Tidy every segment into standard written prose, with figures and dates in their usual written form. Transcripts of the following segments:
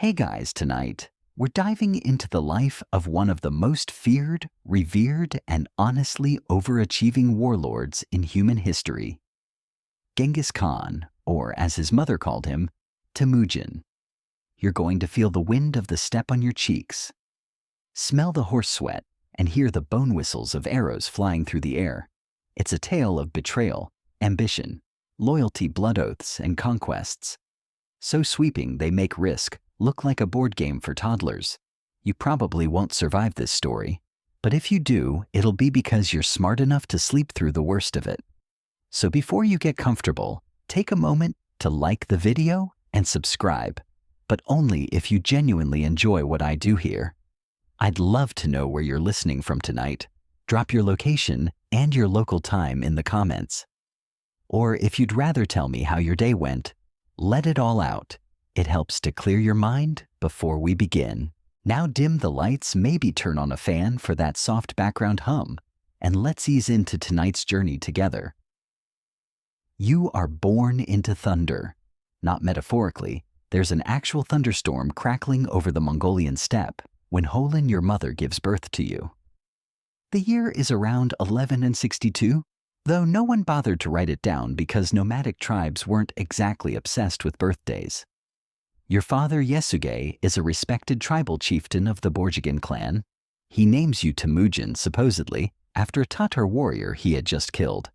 Hey guys, tonight we're diving into the life of one of the most feared, revered, and honestly overachieving warlords in human history, Genghis Khan, or as his mother called him, Temujin. You're going to feel the wind of the steppe on your cheeks, smell the horse sweat, and hear the bone whistles of arrows flying through the air. It's a tale of betrayal, ambition, loyalty, blood oaths, and conquests. So sweeping they make risk look like a board game for toddlers. You probably won't survive this story, but if you do, it'll be because you're smart enough to sleep through the worst of it. So before you get comfortable, take a moment to like the video and subscribe, but only if you genuinely enjoy what I do here. I'd love to know where you're listening from tonight. Drop your location and your local time in the comments. Or if you'd rather tell me how your day went, let it all out. It helps to clear your mind before we begin. Now dim the lights, maybe turn on a fan for that soft background hum, and let's ease into tonight's journey together. You are born into thunder. Not metaphorically, there's an actual thunderstorm crackling over the Mongolian steppe when Holin, your mother, gives birth to you. The year is around 1162, though no one bothered to write it down because nomadic tribes weren't exactly obsessed with birthdays. Your father, Yesuge, is a respected tribal chieftain of the Borjigin clan. He names you Temujin, supposedly, after a Tatar warrior he had just killed.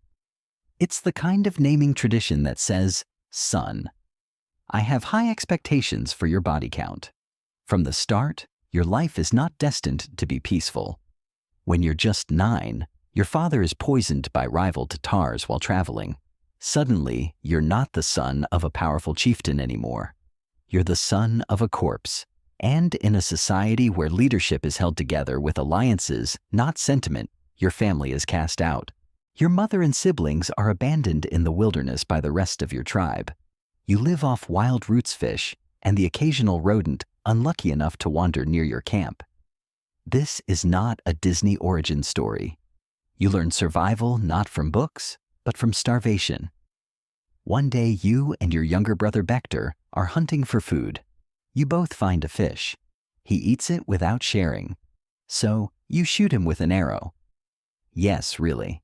It's the kind of naming tradition that says, son. I have high expectations for your body count. From the start, your life is not destined to be peaceful. When you're just 9, your father is poisoned by rival Tatars while traveling. Suddenly, you're not the son of a powerful chieftain anymore. You're the son of a corpse. And in a society where leadership is held together with alliances, not sentiment, your family is cast out. Your mother and siblings are abandoned in the wilderness by the rest of your tribe. You live off wild roots fish and the occasional rodent unlucky enough to wander near your camp. This is not a Disney origin story. You learn survival not from books, but from starvation. One day you and your younger brother Bektor are hunting for food. You both find a fish. He eats it without sharing. So you shoot him with an arrow. Yes, really.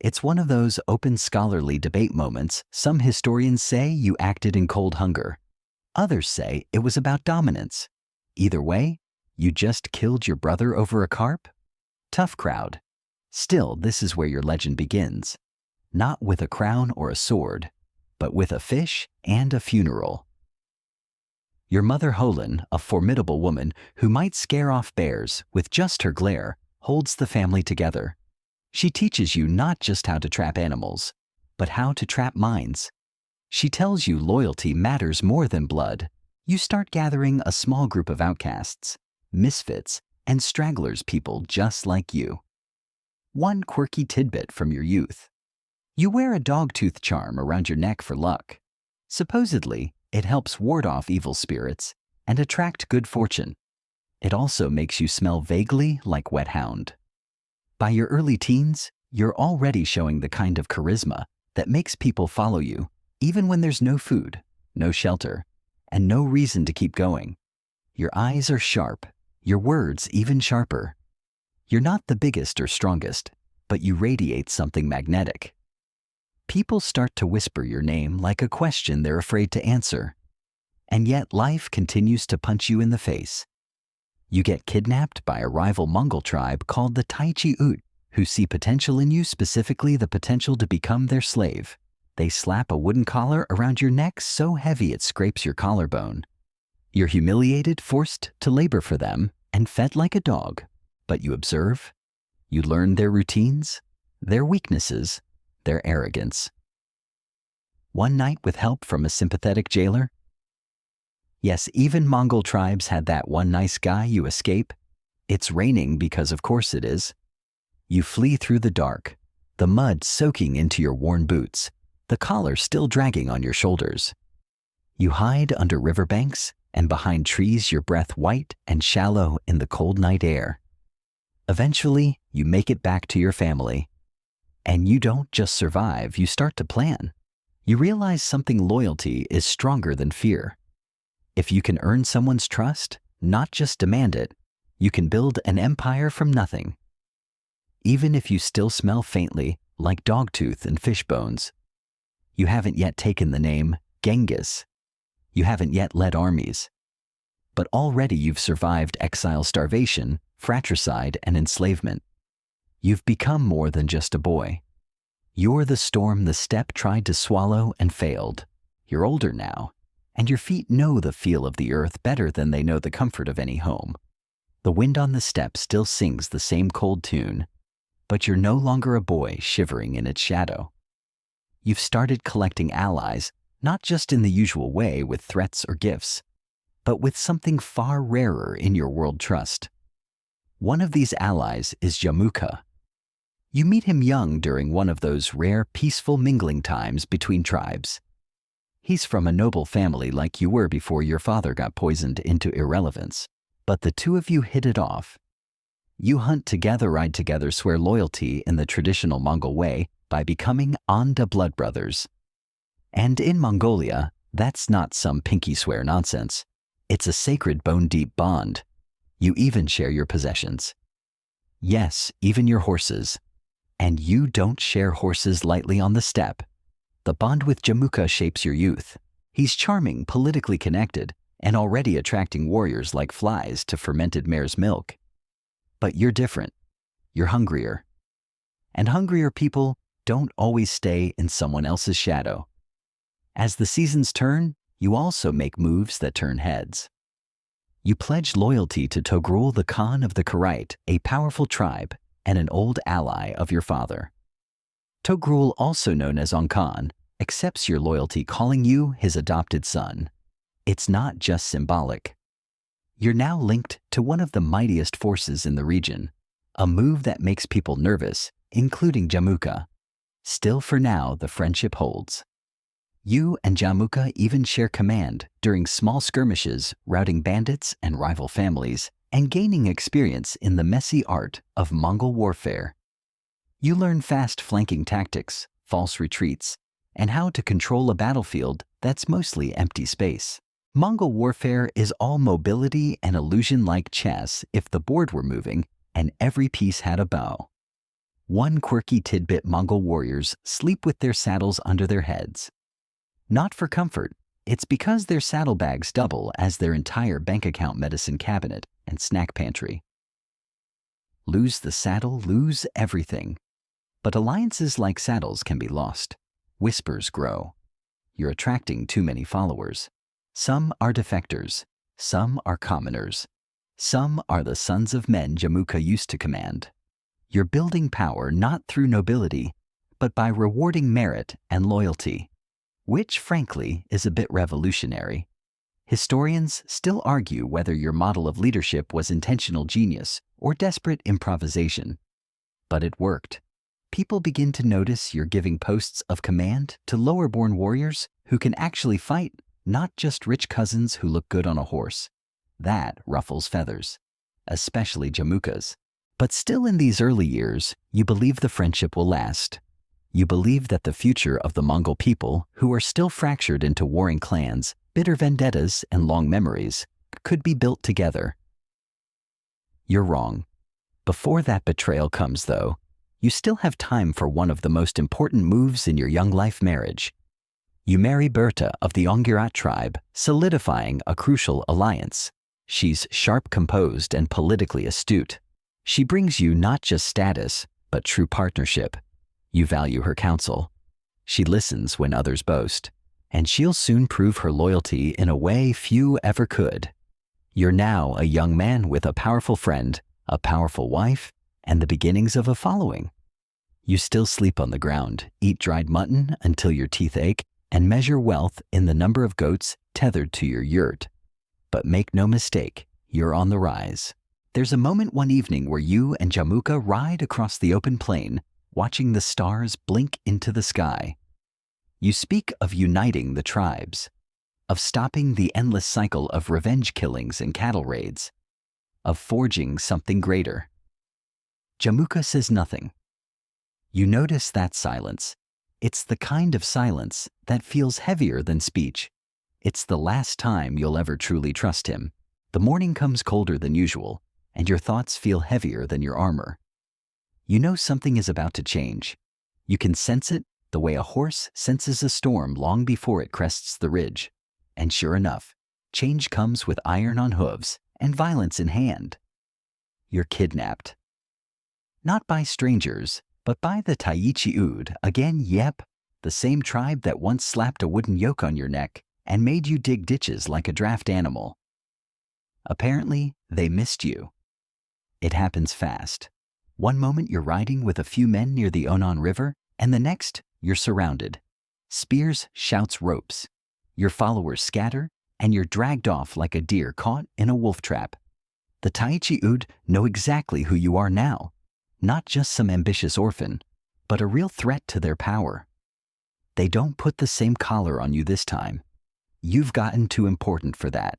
It's one of those open scholarly debate moments. Some historians say you acted in cold hunger. Others say it was about dominance. Either way, you just killed your brother over a carp? Tough crowd. Still, this is where your legend begins. Not with a crown or a sword, but with a fish and a funeral. Your mother Holin, a formidable woman who might scare off bears with just her glare, holds the family together. She teaches you not just how to trap animals, but how to trap minds. She tells you loyalty matters more than blood. You start gathering a small group of outcasts, misfits, and stragglers, people just like you. One quirky tidbit from your youth. You wear a dog-tooth charm around your neck for luck. Supposedly, it helps ward off evil spirits and attract good fortune. It also makes you smell vaguely like wet hound. By your early teens, you're already showing the kind of charisma that makes people follow you, even when there's no food, no shelter, and no reason to keep going. Your eyes are sharp, your words even sharper. You're not the biggest or strongest, but you radiate something magnetic. People start to whisper your name like a question they're afraid to answer. And yet life continues to punch you in the face. You get kidnapped by a rival Mongol tribe called the Taichi Ut, who see potential in you, specifically the potential to become their slave. They slap a wooden collar around your neck so heavy it scrapes your collarbone. You're humiliated, forced to labor for them, and fed like a dog. But you observe. You learn their routines, their weaknesses, their arrogance. One night with help from a sympathetic jailer? Yes, even Mongol tribes had that one nice guy you escape. It's raining because of course it is. You flee through the dark, the mud soaking into your worn boots, the collar still dragging on your shoulders. You hide under riverbanks and behind trees, your breath white and shallow in the cold night air. Eventually, you make it back to your family. And you don't just survive, you start to plan. You realize something: loyalty is stronger than fear. If you can earn someone's trust, not just demand it, you can build an empire from nothing. Even if you still smell faintly like dogtooth and fish bones. You haven't yet taken the name Genghis. You haven't yet led armies. But already you've survived exile, starvation, fratricide, and enslavement. You've become more than just a boy. You're the storm the steppe tried to swallow and failed. You're older now, and your feet know the feel of the earth better than they know the comfort of any home. The wind on the steppe still sings the same cold tune, but you're no longer a boy shivering in its shadow. You've started collecting allies, not just in the usual way with threats or gifts, but with something far rarer in your world trust. One of these allies is Jamuka. You meet him young during one of those rare peaceful mingling times between tribes. He's from a noble family like you were before your father got poisoned into irrelevance, but the two of you hit it off. You hunt together, ride together, swear loyalty in the traditional Mongol way by becoming Onda blood brothers. And in Mongolia, that's not some pinky swear nonsense. It's a sacred bone-deep bond. You even share your possessions. Yes, even your horses. And you don't share horses lightly on the steppe. The bond with Jamuka shapes your youth. He's charming, politically connected, and already attracting warriors like flies to fermented mare's milk. But you're different. You're hungrier. And hungrier people don't always stay in someone else's shadow. As the seasons turn, you also make moves that turn heads. You pledge loyalty to Togrul, the Khan of the Karite, a powerful tribe and an old ally of your father. Togrul, also known as Khan, accepts your loyalty, calling you his adopted son. It's not just symbolic. You're now linked to one of the mightiest forces in the region, a move that makes people nervous, including Jamuka. Still, for now, the friendship holds. You and Jamuka even share command during small skirmishes, routing bandits and rival families, and gaining experience in the messy art of Mongol warfare. You learn fast flanking tactics, false retreats, and how to control a battlefield that's mostly empty space. Mongol warfare is all mobility and illusion, like chess if the board were moving and every piece had a bow. One quirky tidbit: Mongol warriors sleep with their saddles under their heads. Not for comfort, it's because their saddlebags double as their entire bank account, medicine cabinet, and snack pantry. Lose the saddle, lose everything. But alliances like saddles can be lost. Whispers grow. You're attracting too many followers. Some are defectors. Some are commoners. Some are the sons of men Jamuka used to command. You're building power not through nobility, but by rewarding merit and loyalty, which, frankly, is a bit revolutionary. Historians still argue whether your model of leadership was intentional genius or desperate improvisation. But it worked. People begin to notice you're giving posts of command to lower-born warriors who can actually fight, not just rich cousins who look good on a horse. That ruffles feathers, especially Jamuka's. But still, in these early years, you believe the friendship will last. You believe that the future of the Mongol people, who are still fractured into warring clans, bitter vendettas, and long memories, could be built together. You're wrong. Before that betrayal comes, though, you still have time for one of the most important moves in your young life: marriage. You marry Berta of the Ongirat tribe, solidifying a crucial alliance. She's sharp, composed, and politically astute. She brings you not just status, but true partnership. You value her counsel. She listens when others boast, and she'll soon prove her loyalty in a way few ever could. You're now a young man with a powerful friend, a powerful wife, and the beginnings of a following. You still sleep on the ground, eat dried mutton until your teeth ache, and measure wealth in the number of goats tethered to your yurt. But make no mistake, you're on the rise. There's a moment one evening where you and Jamuka ride across the open plain, watching the stars blink into the sky. You speak of uniting the tribes, of stopping the endless cycle of revenge killings and cattle raids, of forging something greater. Jamuka says nothing. You notice that silence. It's the kind of silence that feels heavier than speech, It's the last time you'll ever truly trust him. The morning comes colder than usual, and your thoughts feel heavier than your armor. You know something is about to change. You can sense it the way a horse senses a storm long before it crests the ridge. And sure enough, change comes with iron on hooves and violence in hand. You're kidnapped. Not by strangers, but by the Taichi-ud, again, yep, the same tribe that once slapped a wooden yoke on your neck and made you dig ditches like a draft animal. Apparently, they missed you. It happens fast. One moment you're riding with a few men near the Onon River, and the next, you're surrounded. Spears, shouts, ropes. Your followers scatter, and you're dragged off like a deer caught in a wolf trap. The Taichi-ud know exactly who you are now. Not just some ambitious orphan, but a real threat to their power. They don't put the same collar on you this time. You've gotten too important for that.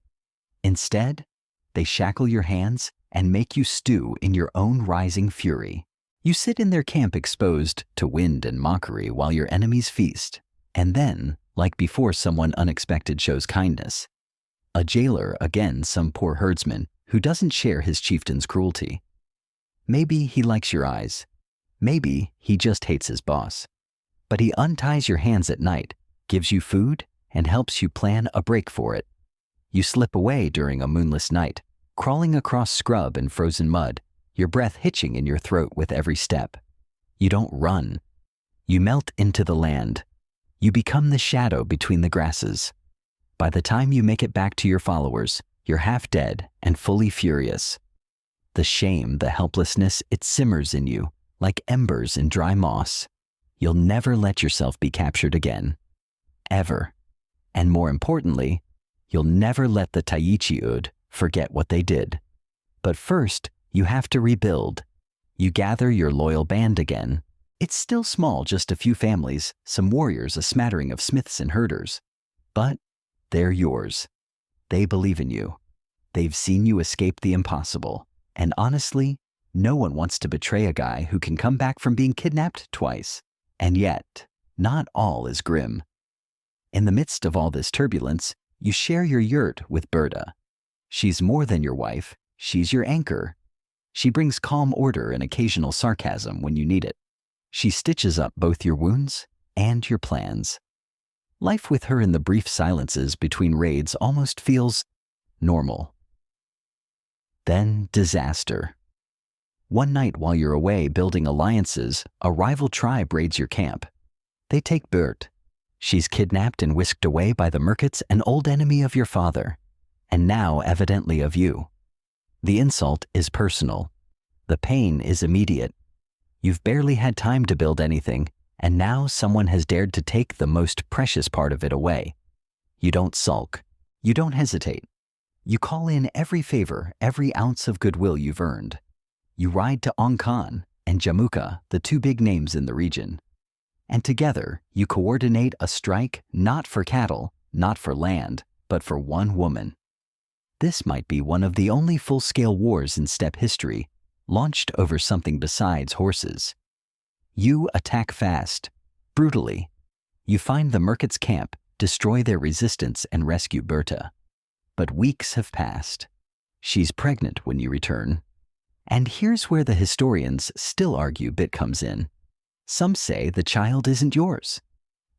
Instead, they shackle your hands and make you stew in your own rising fury. You sit in their camp exposed to wind and mockery while your enemies feast. And then, like before someone unexpected shows kindness, a jailer, again some poor herdsman who doesn't share his chieftain's cruelty. Maybe he likes your eyes. Maybe he just hates his boss. But he unties your hands at night, gives you food, and helps you plan a break for it. You slip away during a moonless night, crawling across scrub and frozen mud, your breath hitching in your throat with every step. You don't run. You melt into the land. You become the shadow between the grasses. By the time you make it back to your followers, you're half dead and fully furious. The shame, the helplessness, it simmers in you, like embers in dry moss. You'll never let yourself be captured again. Ever. And more importantly, you'll never let the Taichi-ud forget what they did. But first, you have to rebuild. You gather your loyal band again. It's still small, just a few families, some warriors, a smattering of smiths and herders. But they're yours. They believe in you. They've seen you escape the impossible. And honestly, no one wants to betray a guy who can come back from being kidnapped twice. And yet, not all is grim. In the midst of all this turbulence, you share your yurt with Berta. She's more than your wife, she's your anchor. She brings calm order and occasional sarcasm when you need it. She stitches up both your wounds and your plans. Life with her in the brief silences between raids almost feels normal. Then disaster. One night while you're away building alliances, a rival tribe raids your camp. They take Bert. She's kidnapped and whisked away by the Merkits, an old enemy of your father, and now evidently of you. The insult is personal. The pain is immediate. You've barely had time to build anything, and now someone has dared to take the most precious part of it away. You don't sulk. You don't hesitate. You call in every favor, every ounce of goodwill you've earned. You ride to Ongkan and Jamuka, the two big names in the region. And together, you coordinate a strike not for cattle, not for land, but for one woman. This might be one of the only full-scale wars in steppe history, launched over something besides horses. You attack fast, brutally. You find the Merkits' camp, destroy their resistance, and rescue Berta. But weeks have passed. She's pregnant when you return. And here's where the historians still argue bit comes in. Some say the child isn't yours.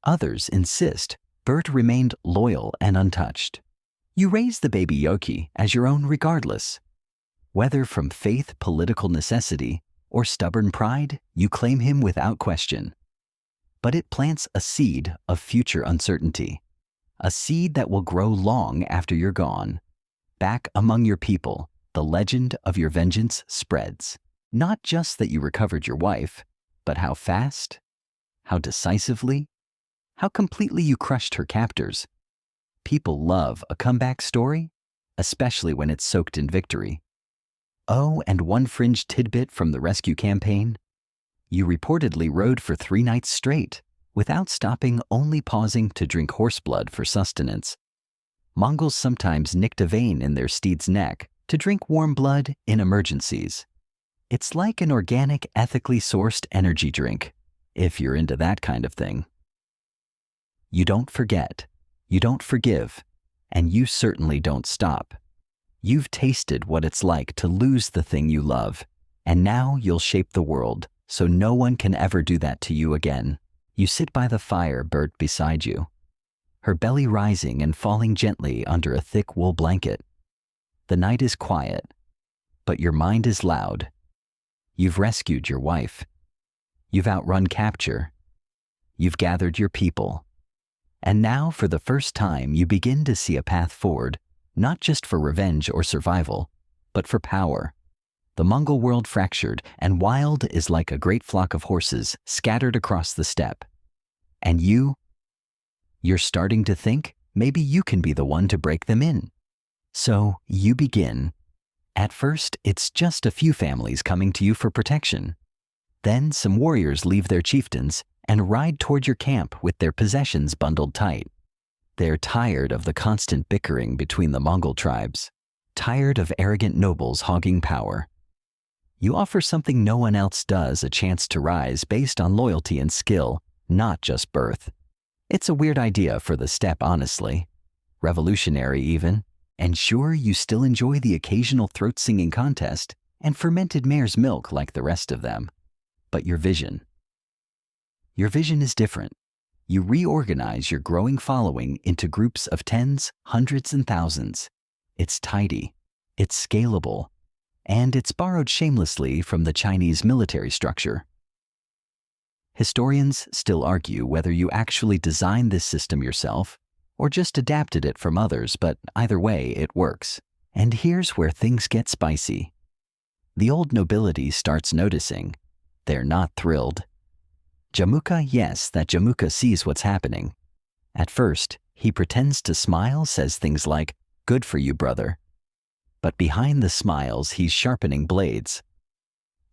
Others insist Bert remained loyal and untouched. You raise the baby Yoki as your own regardless. Whether from faith, political necessity, or stubborn pride, you claim him without question. But it plants a seed of future uncertainty. A seed that will grow long after you're gone. Back among your people, the legend of your vengeance spreads. Not just that you recovered your wife, but how fast, how decisively, how completely you crushed her captors. People love a comeback story, especially when it's soaked in victory. Oh, and one fringe tidbit from the rescue campaign. You reportedly rode for 3 nights straight, without stopping, only pausing to drink horse blood for sustenance. Mongols sometimes nicked a vein in their steed's neck to drink warm blood in emergencies. It's like an organic, ethically sourced energy drink, if you're into that kind of thing. You don't forget. You don't forgive. And you certainly don't stop. You've tasted what it's like to lose the thing you love, and now you'll shape the world so no one can ever do that to you again. You sit by the fire, Bert beside you, her belly rising and falling gently under a thick wool blanket. The night is quiet, but your mind is loud. You've rescued your wife. You've outrun capture. You've gathered your people. And now, for the first time, you begin to see a path forward, not just for revenge or survival, but for power. The Mongol world fractured and wild is like a great flock of horses scattered across the steppe. And you're starting to think maybe you can be the one to break them in. So you begin. At first, it's just a few families coming to you for protection. Then some warriors leave their chieftains and ride toward your camp with their possessions bundled tight. They're tired of the constant bickering between the Mongol tribes, tired of arrogant nobles hogging power. You offer something no one else does, a chance to rise based on loyalty and skill, not just birth. It's a weird idea for the steppe, honestly. Revolutionary even. And sure, you still enjoy the occasional throat-singing contest and fermented mare's milk like the rest of them. But your vision is different. You reorganize your growing following into groups of tens, hundreds, and thousands. It's tidy, it's scalable, and it's borrowed shamelessly from the Chinese military structure. Historians still argue whether you actually designed this system yourself or just adapted it from others, but either way, it works. And here's where things get spicy. The old nobility starts noticing. They're not thrilled. Jamuka, yes, that Jamuka sees what's happening. At first, he pretends to smile, says things like, "Good for you, brother." But behind the smiles, he's sharpening blades.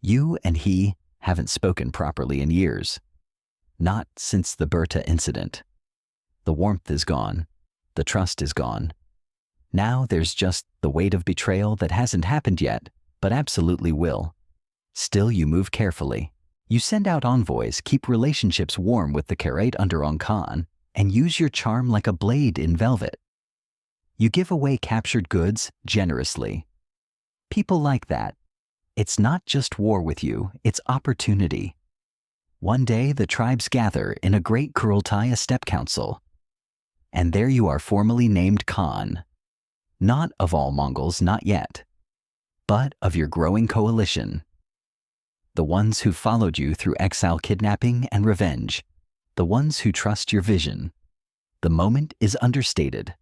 You and he haven't spoken properly in years. Not since the Berta incident. The warmth is gone. The trust is gone. Now there's just the weight of betrayal that hasn't happened yet, but absolutely will. Still, you move carefully. You send out envoys, keep relationships warm with the Karait under Khan, and use your charm like a blade in velvet. You give away captured goods generously. People like that. It's not just war with you, it's opportunity. One day the tribes gather in a great Kurultai, a steppe council. And there you are, formally named Khan. Not of all Mongols, not yet, but of your growing coalition. The ones who followed you through exile, kidnapping, and revenge. The ones who trust your vision. The moment is understated.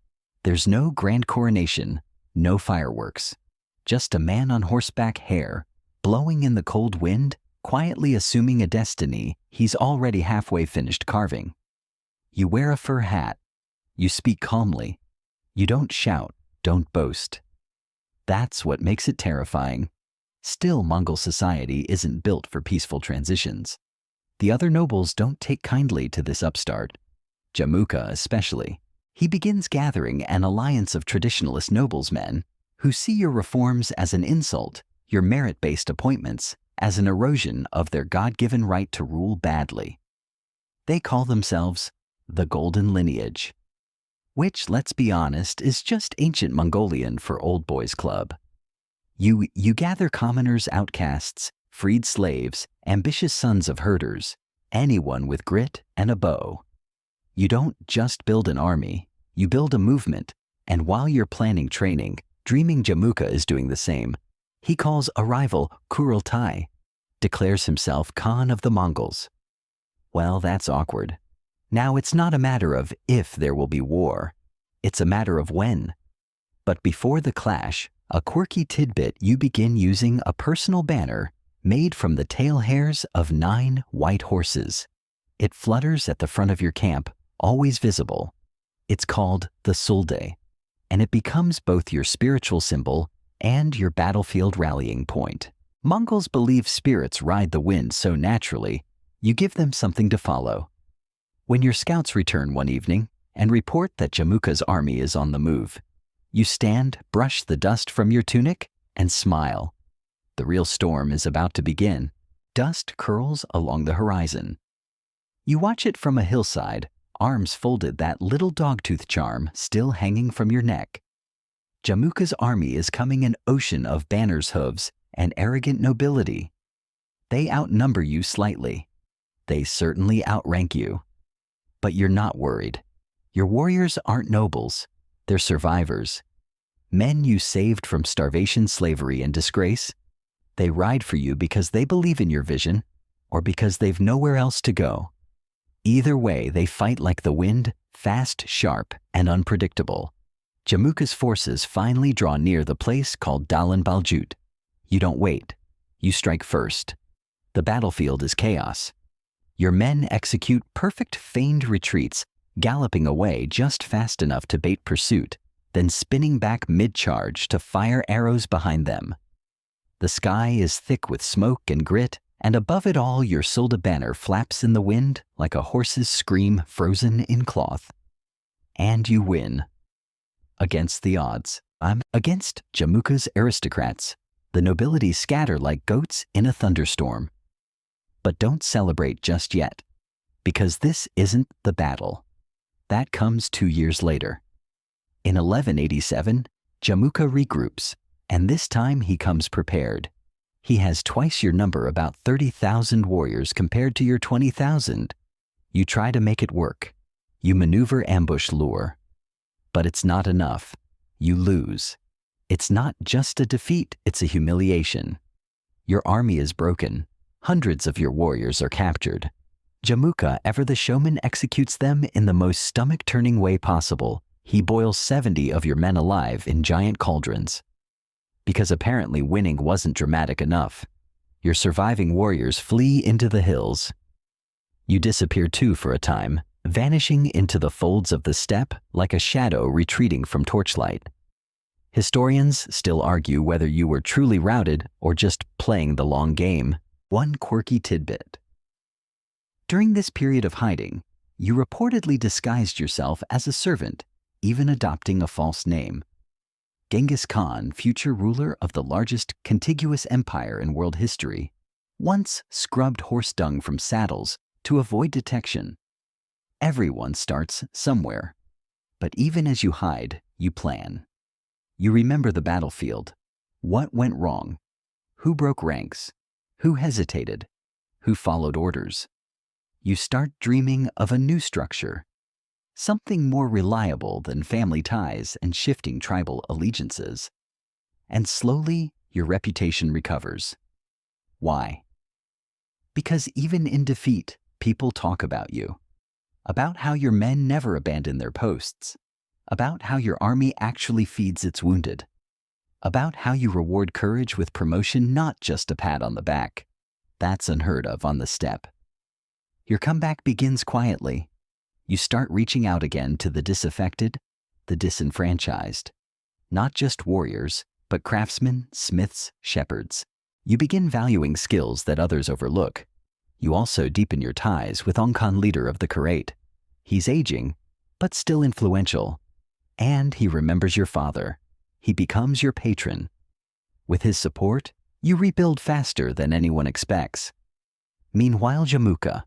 There's no grand coronation, no fireworks. Just a man on horseback, hair blowing in the cold wind, quietly assuming a destiny he's already halfway finished carving. You wear a fur hat. You speak calmly. You don't shout, don't boast. That's what makes it terrifying. Still, Mongol society isn't built for peaceful transitions. The other nobles don't take kindly to this upstart. Jamuka especially. He begins gathering an alliance of traditionalist noblesmen who see your reforms as an insult, your merit-based appointments as an erosion of their God-given right to rule badly. They call themselves the Golden Lineage, which, let's be honest, is just ancient Mongolian for old boys club. You gather commoners, outcasts, freed slaves, ambitious sons of herders, anyone with grit and a bow. You don't just build an army, you build a movement, and while you're planning training, dreaming Jamuka is doing the same. He calls a rival Kurultai, declares himself Khan of the Mongols. Well, that's awkward. Now it's not a matter of if there will be war, it's a matter of when. But before the clash, a quirky tidbit, you begin using a personal banner made from the tail hairs of 9 white horses. It flutters at the front of your camp, always visible. It's called the sulde, and it becomes both your spiritual symbol and your battlefield rallying point. Mongols believe spirits ride the wind so naturally, you give them something to follow. When your scouts return one evening and report that Jamuka's army is on the move, you stand, brush the dust from your tunic, and smile. The real storm is about to begin. Dust curls along the horizon. You watch it from a hillside, arms folded, that little dogtooth charm still hanging from your neck. Jamuka's army is coming, an ocean of banners, hooves, and arrogant nobility. They outnumber you slightly. They certainly outrank you. But you're not worried. Your warriors aren't nobles. They're survivors. Men you saved from starvation, slavery, and disgrace. They ride for you because they believe in your vision, or because they've nowhere else to go. Either way, they fight like the wind, fast, sharp, and unpredictable. Jamuka's forces finally draw near the place called Dalan Baljut. You don't wait. You strike first. The battlefield is chaos. Your men execute perfect feigned retreats, galloping away just fast enough to bait pursuit, then spinning back mid-charge to fire arrows behind them. The sky is thick with smoke and grit, and above it all your solda banner flaps in the wind like a horse's scream frozen in cloth. And you win. Against the odds. Against Jamuka's aristocrats. The nobility scatter like goats in a thunderstorm. But don't celebrate just yet, because this isn't the battle. That comes 2 years later. In 1187, Jamuka regroups, and this time he comes prepared. He has twice your number, about 30,000 warriors compared to your 20,000. You try to make it work. You maneuver, ambush, lure. But it's not enough. You lose. It's not just a defeat, it's a humiliation. Your army is broken. Hundreds of your warriors are captured. Jamuka, ever the showman, executes them in the most stomach-turning way possible. He boils 70 of your men alive in giant cauldrons. Because apparently winning wasn't dramatic enough, your surviving warriors flee into the hills. You disappear too for a time, vanishing into the folds of the steppe like a shadow retreating from torchlight. Historians still argue whether you were truly routed or just playing the long game. One quirky tidbit. During this period of hiding, you reportedly disguised yourself as a servant, even adopting a false name. Genghis Khan, future ruler of the largest contiguous empire in world history, once scrubbed horse dung from saddles to avoid detection. Everyone starts somewhere. But even as you hide, you plan. You remember the battlefield. What went wrong? Who broke ranks? Who hesitated? Who followed orders? You start dreaming of a new structure. Something more reliable than family ties and shifting tribal allegiances. And slowly, your reputation recovers. Why? Because even in defeat, people talk about you. About how your men never abandon their posts. About how your army actually feeds its wounded. About how you reward courage with promotion, not just a pat on the back. That's unheard of on the steppe. Your comeback begins quietly. You start reaching out again to the disaffected, the disenfranchised. Not just warriors, but craftsmen, smiths, shepherds. You begin valuing skills that others overlook. You also deepen your ties with Ongkan, leader of the Kharat. He's aging, but still influential. And he remembers your father. He becomes your patron. With his support, you rebuild faster than anyone expects. Meanwhile, Jamuka.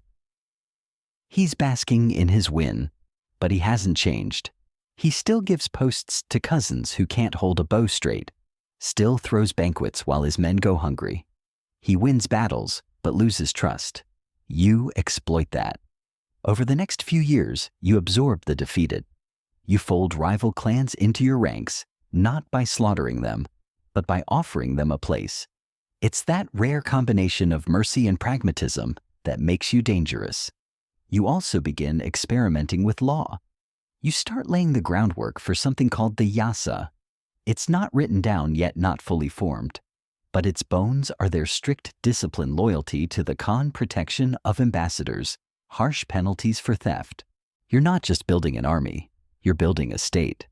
He's basking in his win, but he hasn't changed. He still gives posts to cousins who can't hold a bow straight, still throws banquets while his men go hungry. He wins battles, but loses trust. You exploit that. Over the next few years, you absorb the defeated. You fold rival clans into your ranks, not by slaughtering them, but by offering them a place. It's that rare combination of mercy and pragmatism that makes you dangerous. You also begin experimenting with law. You start laying the groundwork for something called the yasa. It's not written down yet, not fully formed, but its bones are their strict discipline, loyalty to the Khan, protection of ambassadors, harsh penalties for theft. You're not just building an army, you're building a state.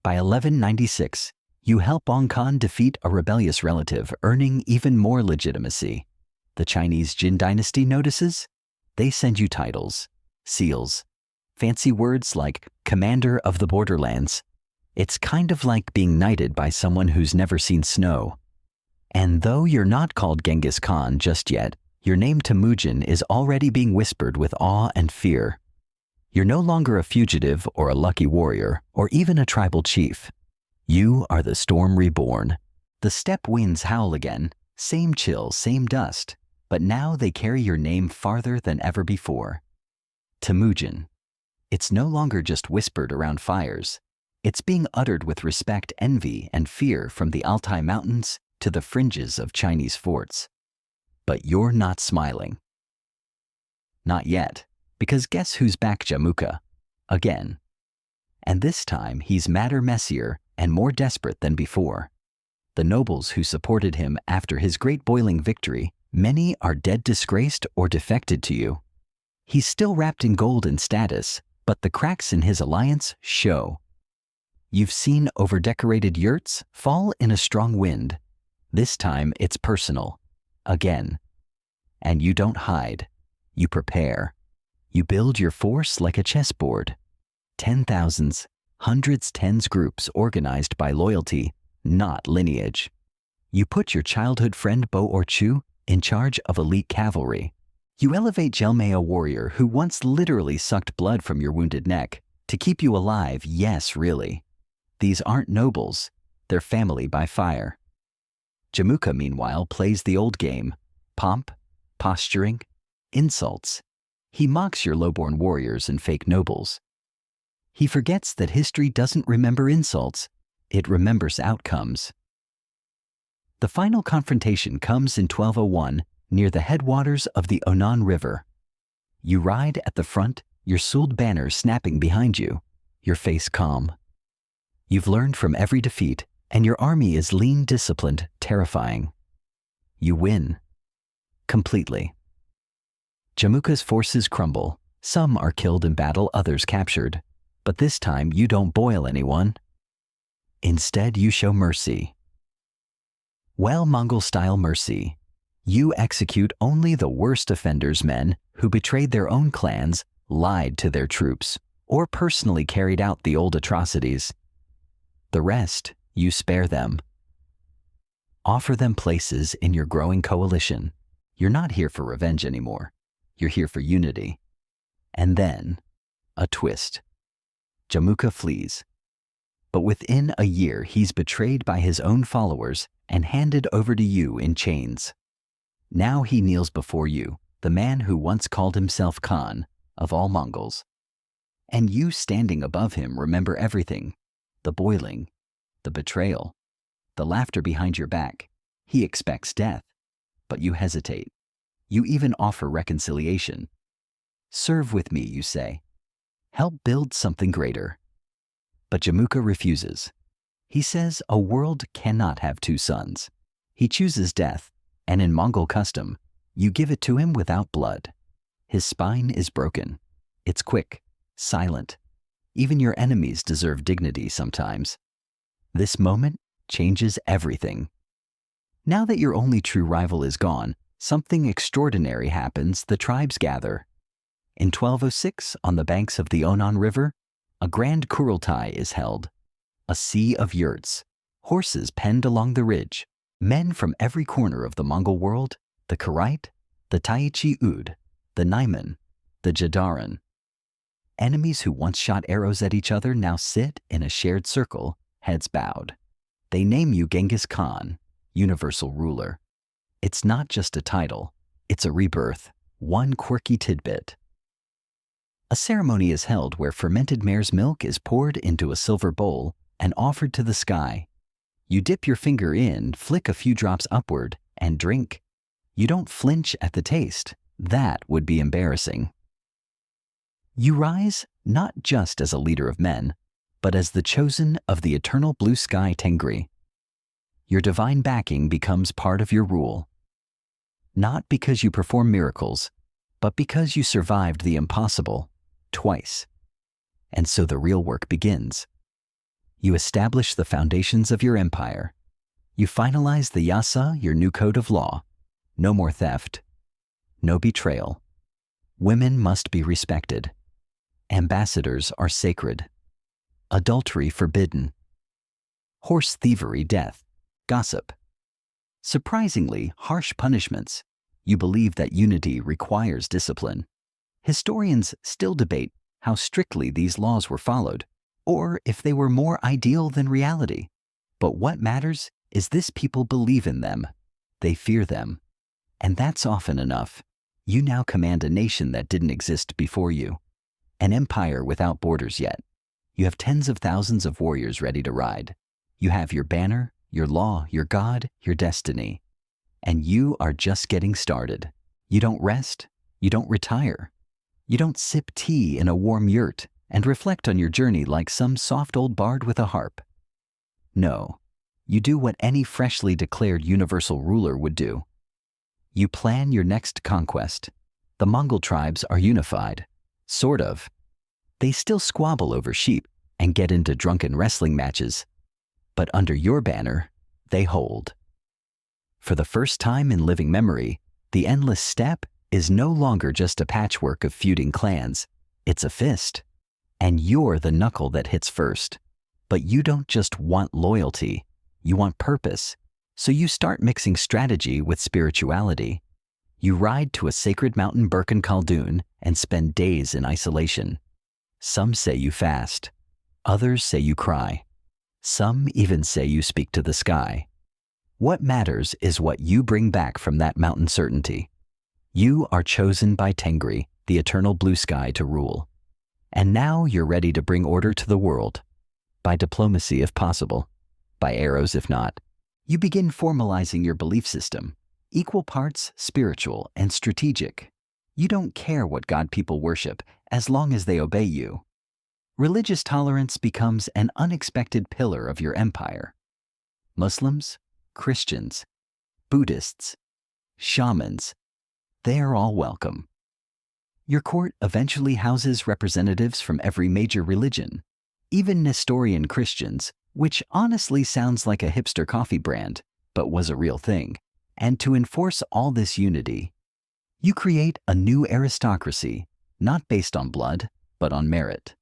By 1196, you help Ongkan defeat a rebellious relative, earning even more legitimacy. The Chinese Jin dynasty notices. They send you titles, seals, fancy words like Commander of the Borderlands. It's kind of like being knighted by someone who's never seen snow. And though you're not called Genghis Khan just yet, your name Temujin is already being whispered with awe and fear. You're no longer a fugitive or a lucky warrior or even a tribal chief. You are the storm reborn. The steppe winds howl again, same chill, same dust, but now they carry your name farther than ever before. Temujin. It's no longer just whispered around fires. It's being uttered with respect, envy, and fear from the Altai Mountains to the fringes of Chinese forts. But you're not smiling. Not yet, because guess who's back, Jamuka? Again. And this time he's madder, messier, and more desperate than before. The nobles who supported him after his great boiling victory, many are dead, disgraced, or defected to you. He's still wrapped in gold and status, but the cracks in his alliance show. You've seen over-decorated yurts fall in a strong wind. This time it's personal. Again. And you don't hide. You prepare. You build your force like a chessboard. 10,000s, hundreds, tens groups organized by loyalty, not lineage. You put your childhood friend Bo or Chu in charge of elite cavalry. You elevate Jelme, a warrior who once literally sucked blood from your wounded neck, to keep you alive, yes, really. These aren't nobles, they're family by fire. Jamuka, meanwhile, plays the old game. Pomp, posturing, insults. He mocks your lowborn warriors and fake nobles. He forgets that history doesn't remember insults, it remembers outcomes. The final confrontation comes in 1201 near the headwaters of the Onan River. You ride at the front, your Suld banner snapping behind you, your face calm. You've learned from every defeat, and your army is lean, disciplined, terrifying. You win. Completely. Jamuka's forces crumble. Some are killed in battle, others captured. But this time you don't boil anyone. Instead, you show mercy. Well, Mongol-style mercy. You execute only the worst offenders, men who betrayed their own clans, lied to their troops, or personally carried out the old atrocities. The rest, you spare them. Offer them places in your growing coalition. You're not here for revenge anymore. You're here for unity. And then, a twist. Jamuka flees. But within a year, he's betrayed by his own followers and handed over to you in chains. Now he kneels before you, the man who once called himself Khan of all Mongols. And you, standing above him, remember everything. The boiling, the betrayal, the laughter behind your back. He expects death, but you hesitate. You even offer reconciliation. Serve with me, you say. Help build something greater. But Jamuka refuses. He says a world cannot have two sons. He chooses death, and in Mongol custom, you give it to him without blood. His spine is broken. It's quick, silent. Even your enemies deserve dignity sometimes. This moment changes everything. Now that your only true rival is gone, something extraordinary happens. The tribes gather. In 1206, on the banks of the Onan River, a grand Kurultai is held. A sea of yurts, horses penned along the ridge, men from every corner of the Mongol world, the Karite, the Taichi Ud, the Naiman, the Jadaran. Enemies who once shot arrows at each other now sit in a shared circle, heads bowed. They name you Genghis Khan, universal ruler. It's not just a title, it's a rebirth, one quirky tidbit. A ceremony is held where fermented mare's milk is poured into a silver bowl and offered to the sky. You dip your finger in, flick a few drops upward, and drink. You don't flinch at the taste. That would be embarrassing. You rise not just as a leader of men, but as the chosen of the eternal blue sky Tengri. Your divine backing becomes part of your rule. Not because you perform miracles, but because you survived the impossible twice. And so the real work begins. You establish the foundations of your empire. You finalize the Yasa, your new code of law. No more theft. No betrayal. Women must be respected. Ambassadors are sacred. Adultery forbidden. Horse thievery, death. Gossip. Surprisingly, harsh punishments. You believe that unity requires discipline. Historians still debate how strictly these laws were followed, or if they were more ideal than reality. But what matters is this people believe in them. They fear them. And that's often enough. You now command a nation that didn't exist before you. An empire without borders yet. You have tens of thousands of warriors ready to ride. You have your banner, your law, your God, your destiny. And you are just getting started. You don't rest. You don't retire. You don't sip tea in a warm yurt and reflect on your journey like some soft old bard with a harp. No, you do what any freshly declared universal ruler would do. You plan your next conquest. The Mongol tribes are unified. Sort of. They still squabble over sheep and get into drunken wrestling matches. But under your banner, they hold. For the first time in living memory, the endless steppe is no longer just a patchwork of feuding clans. It's a fist. And you're the knuckle that hits first. But you don't just want loyalty. You want purpose. So you start mixing strategy with spirituality. You ride to a sacred mountain Birken Khaldun and spend days in isolation. Some say you fast. Others say you cry. Some even say you speak to the sky. What matters is what you bring back from that mountain certainty. You are chosen by Tengri, the eternal blue sky, to rule. And now you're ready to bring order to the world. By diplomacy if possible. By arrows if not. You begin formalizing your belief system, equal parts spiritual and strategic. You don't care what god people worship as long as they obey you. Religious tolerance becomes an unexpected pillar of your empire. Muslims, Christians, Buddhists, shamans, they are all welcome. Your court eventually houses representatives from every major religion, even Nestorian Christians, which honestly sounds like a hipster coffee brand, but was a real thing. And to enforce all this unity, you create a new aristocracy, not based on blood, but on merit.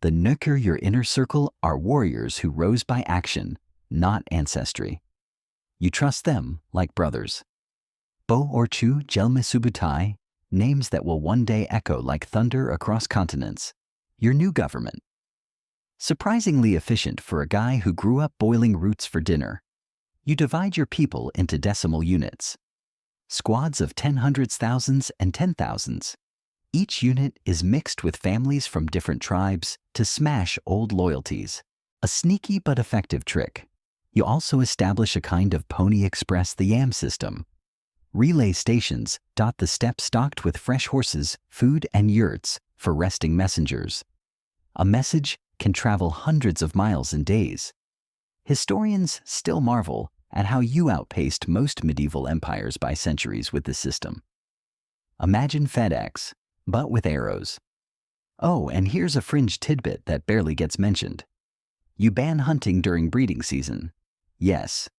The Nöker, your inner circle, are warriors who rose by action, not ancestry. You trust them like brothers. Bo Orchu Jelme Subutai, names that will one day echo like thunder across continents. Your new government. Surprisingly efficient for a guy who grew up boiling roots for dinner. You divide your people into decimal units. Squads of 10 hundreds, thousands, and 10,000s. Each unit is mixed with families from different tribes to smash old loyalties. A sneaky but effective trick. You also establish a kind of Pony Express the Yam system. Relay stations dot the steppe stocked with fresh horses, food, and yurts for resting messengers. A message can travel hundreds of miles in days. Historians still marvel at how you outpaced most medieval empires by centuries with this system. Imagine FedEx, but with arrows. Oh, and here's a fringe tidbit that barely gets mentioned. You ban hunting during breeding season. Yes,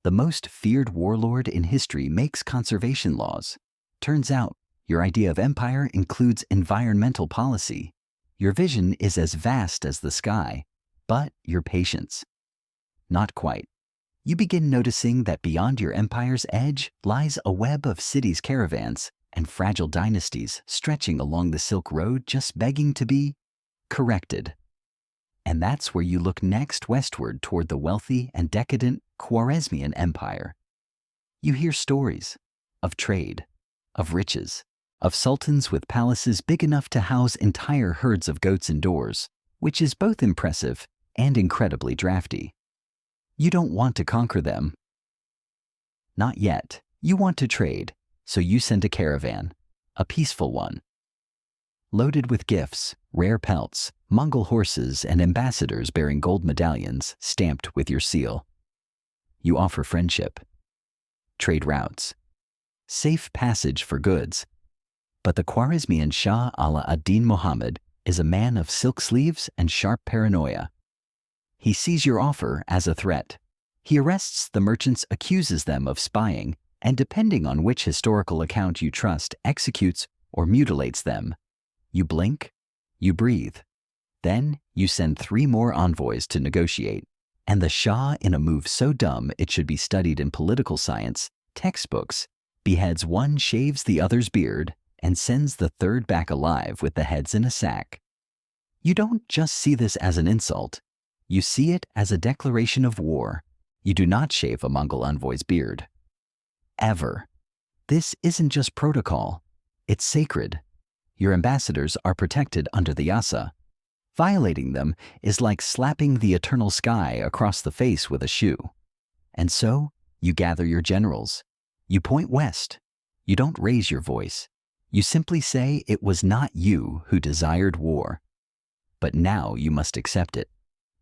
the most feared warlord in history makes conservation laws. Turns out, your idea of empire includes environmental policy. Your vision is as vast as the sky, but your patience. Not quite. You begin noticing that beyond your empire's edge lies a web of cities' caravans and fragile dynasties stretching along the Silk Road just begging to be corrected. And that's where you look next westward toward the wealthy and decadent Khwarezmian Empire. You hear stories of trade, of riches, of sultans with palaces big enough to house entire herds of goats indoors, which is both impressive and incredibly drafty. You don't want to conquer them. Not yet. You want to trade, so you send a caravan, a peaceful one. Loaded with gifts, rare pelts, Mongol horses, and ambassadors bearing gold medallions stamped with your seal. You offer friendship, trade routes, safe passage for goods. But the Khwarezmian Shah Ala ad-Din Muhammad is a man of silk sleeves and sharp paranoia. He sees your offer as a threat. He arrests the merchants, accuses them of spying, and depending on which historical account you trust, executes or mutilates them. You blink, you breathe. Then you send 3 more envoys to negotiate, and the Shah, in a move so dumb it should be studied in political science textbooks, beheads one, shaves the other's beard, and sends the third back alive with the heads in a sack. You don't just see this as an insult. You see it as a declaration of war. You do not shave a Mongol envoy's beard. Ever. This isn't just protocol. It's sacred. Your ambassadors are protected under the Yasa. Violating them is like slapping the eternal sky across the face with a shoe. And so, you gather your generals. You point west. You don't raise your voice. You simply say it was not you who desired war. But now you must accept it.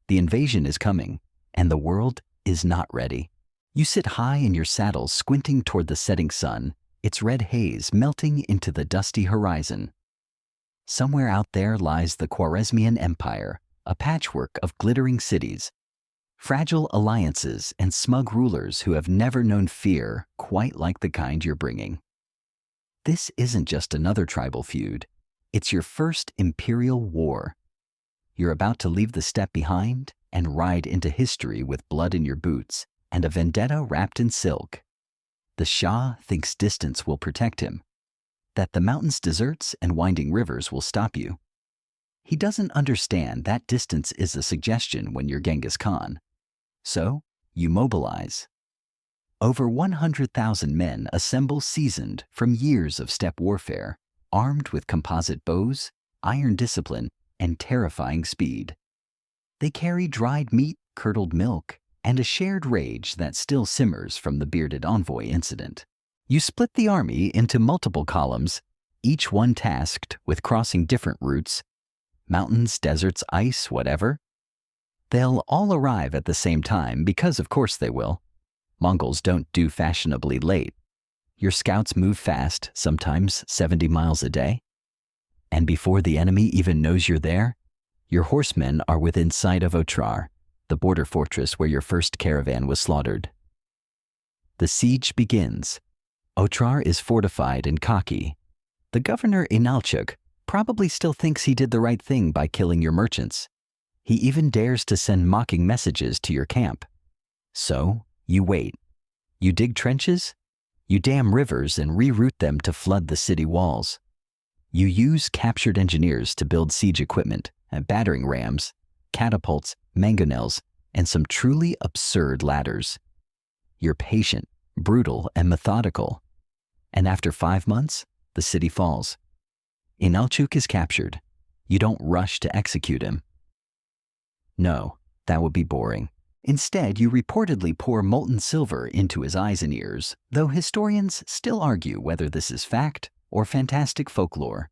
The invasion is coming, and the world is not ready. You sit high in your saddle, squinting toward the setting sun, its red haze melting into the dusty horizon. Somewhere out there lies the Khwarezmian Empire, a patchwork of glittering cities, fragile alliances, and smug rulers who have never known fear quite like the kind you're bringing. This isn't just another tribal feud. It's your first imperial war. You're about to leave the steppe behind and ride into history with blood in your boots and a vendetta wrapped in silk. The Shah thinks distance will protect him, that the mountain's deserts and winding rivers will stop you. He doesn't understand that distance is a suggestion when you're Genghis Khan. So, you mobilize. Over 100,000 men assemble seasoned from years of steppe warfare, armed with composite bows, iron discipline, and terrifying speed. They carry dried meat, curdled milk, and a shared rage that still simmers from the bearded envoy incident. You split the army into multiple columns, each one tasked with crossing different routes, mountains, deserts, ice, whatever. They'll all arrive at the same time because of course they will. Mongols don't do fashionably late. Your scouts move fast, sometimes 70 miles a day. And before the enemy even knows you're there, your horsemen are within sight of Otrar, the border fortress where your first caravan was slaughtered. The siege begins. Otrar is fortified and cocky. The governor Inalchuk probably still thinks he did the right thing by killing your merchants. He even dares to send mocking messages to your camp. So, you wait. You dig trenches. You dam rivers and reroute them to flood the city walls. You use captured engineers to build siege equipment and battering rams, catapults, mangonels, and some truly absurd ladders. You're patient, brutal, and methodical. And after 5 months, the city falls. Inalchuk is captured. You don't rush to execute him. No, that would be boring. Instead, you reportedly pour molten silver into his eyes and ears, though historians still argue whether this is fact or fantastic folklore.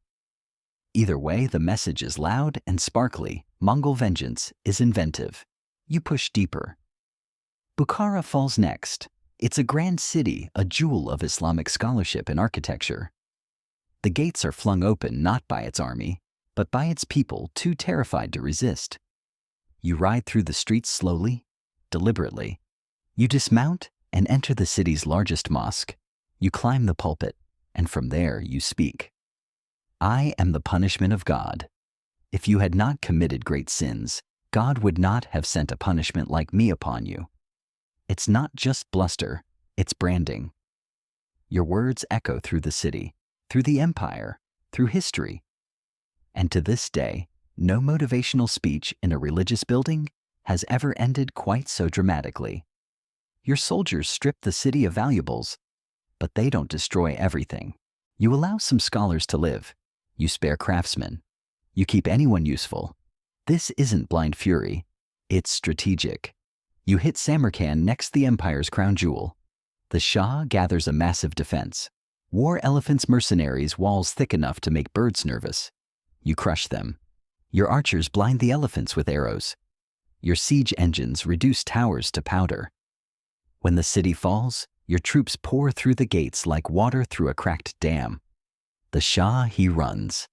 Either way, the message is loud and sparkly. Mongol vengeance is inventive. You push deeper. Bukhara falls next. It's a grand city, a jewel of Islamic scholarship and architecture. The gates are flung open not by its army, but by its people too terrified to resist. You ride through the streets slowly, deliberately. You dismount and enter the city's largest mosque. You climb the pulpit, and from there you speak. I am the punishment of God. If you had not committed great sins, God would not have sent a punishment like me upon you. It's not just bluster, it's branding. Your words echo through the city, through the empire, through history. And to this day, no motivational speech in a religious building has ever ended quite so dramatically. Your soldiers strip the city of valuables, but they don't destroy everything. You allow some scholars to live. You spare craftsmen. You keep anyone useful. This isn't blind fury. It's strategic. You hit Samarkand next the empire's crown jewel. The Shah gathers a massive defense. War elephants mercenaries walls thick enough to make birds nervous. You crush them. Your archers blind the elephants with arrows. Your siege engines reduce towers to powder. When the city falls, your troops pour through the gates like water through a cracked dam. The Shah, he runs.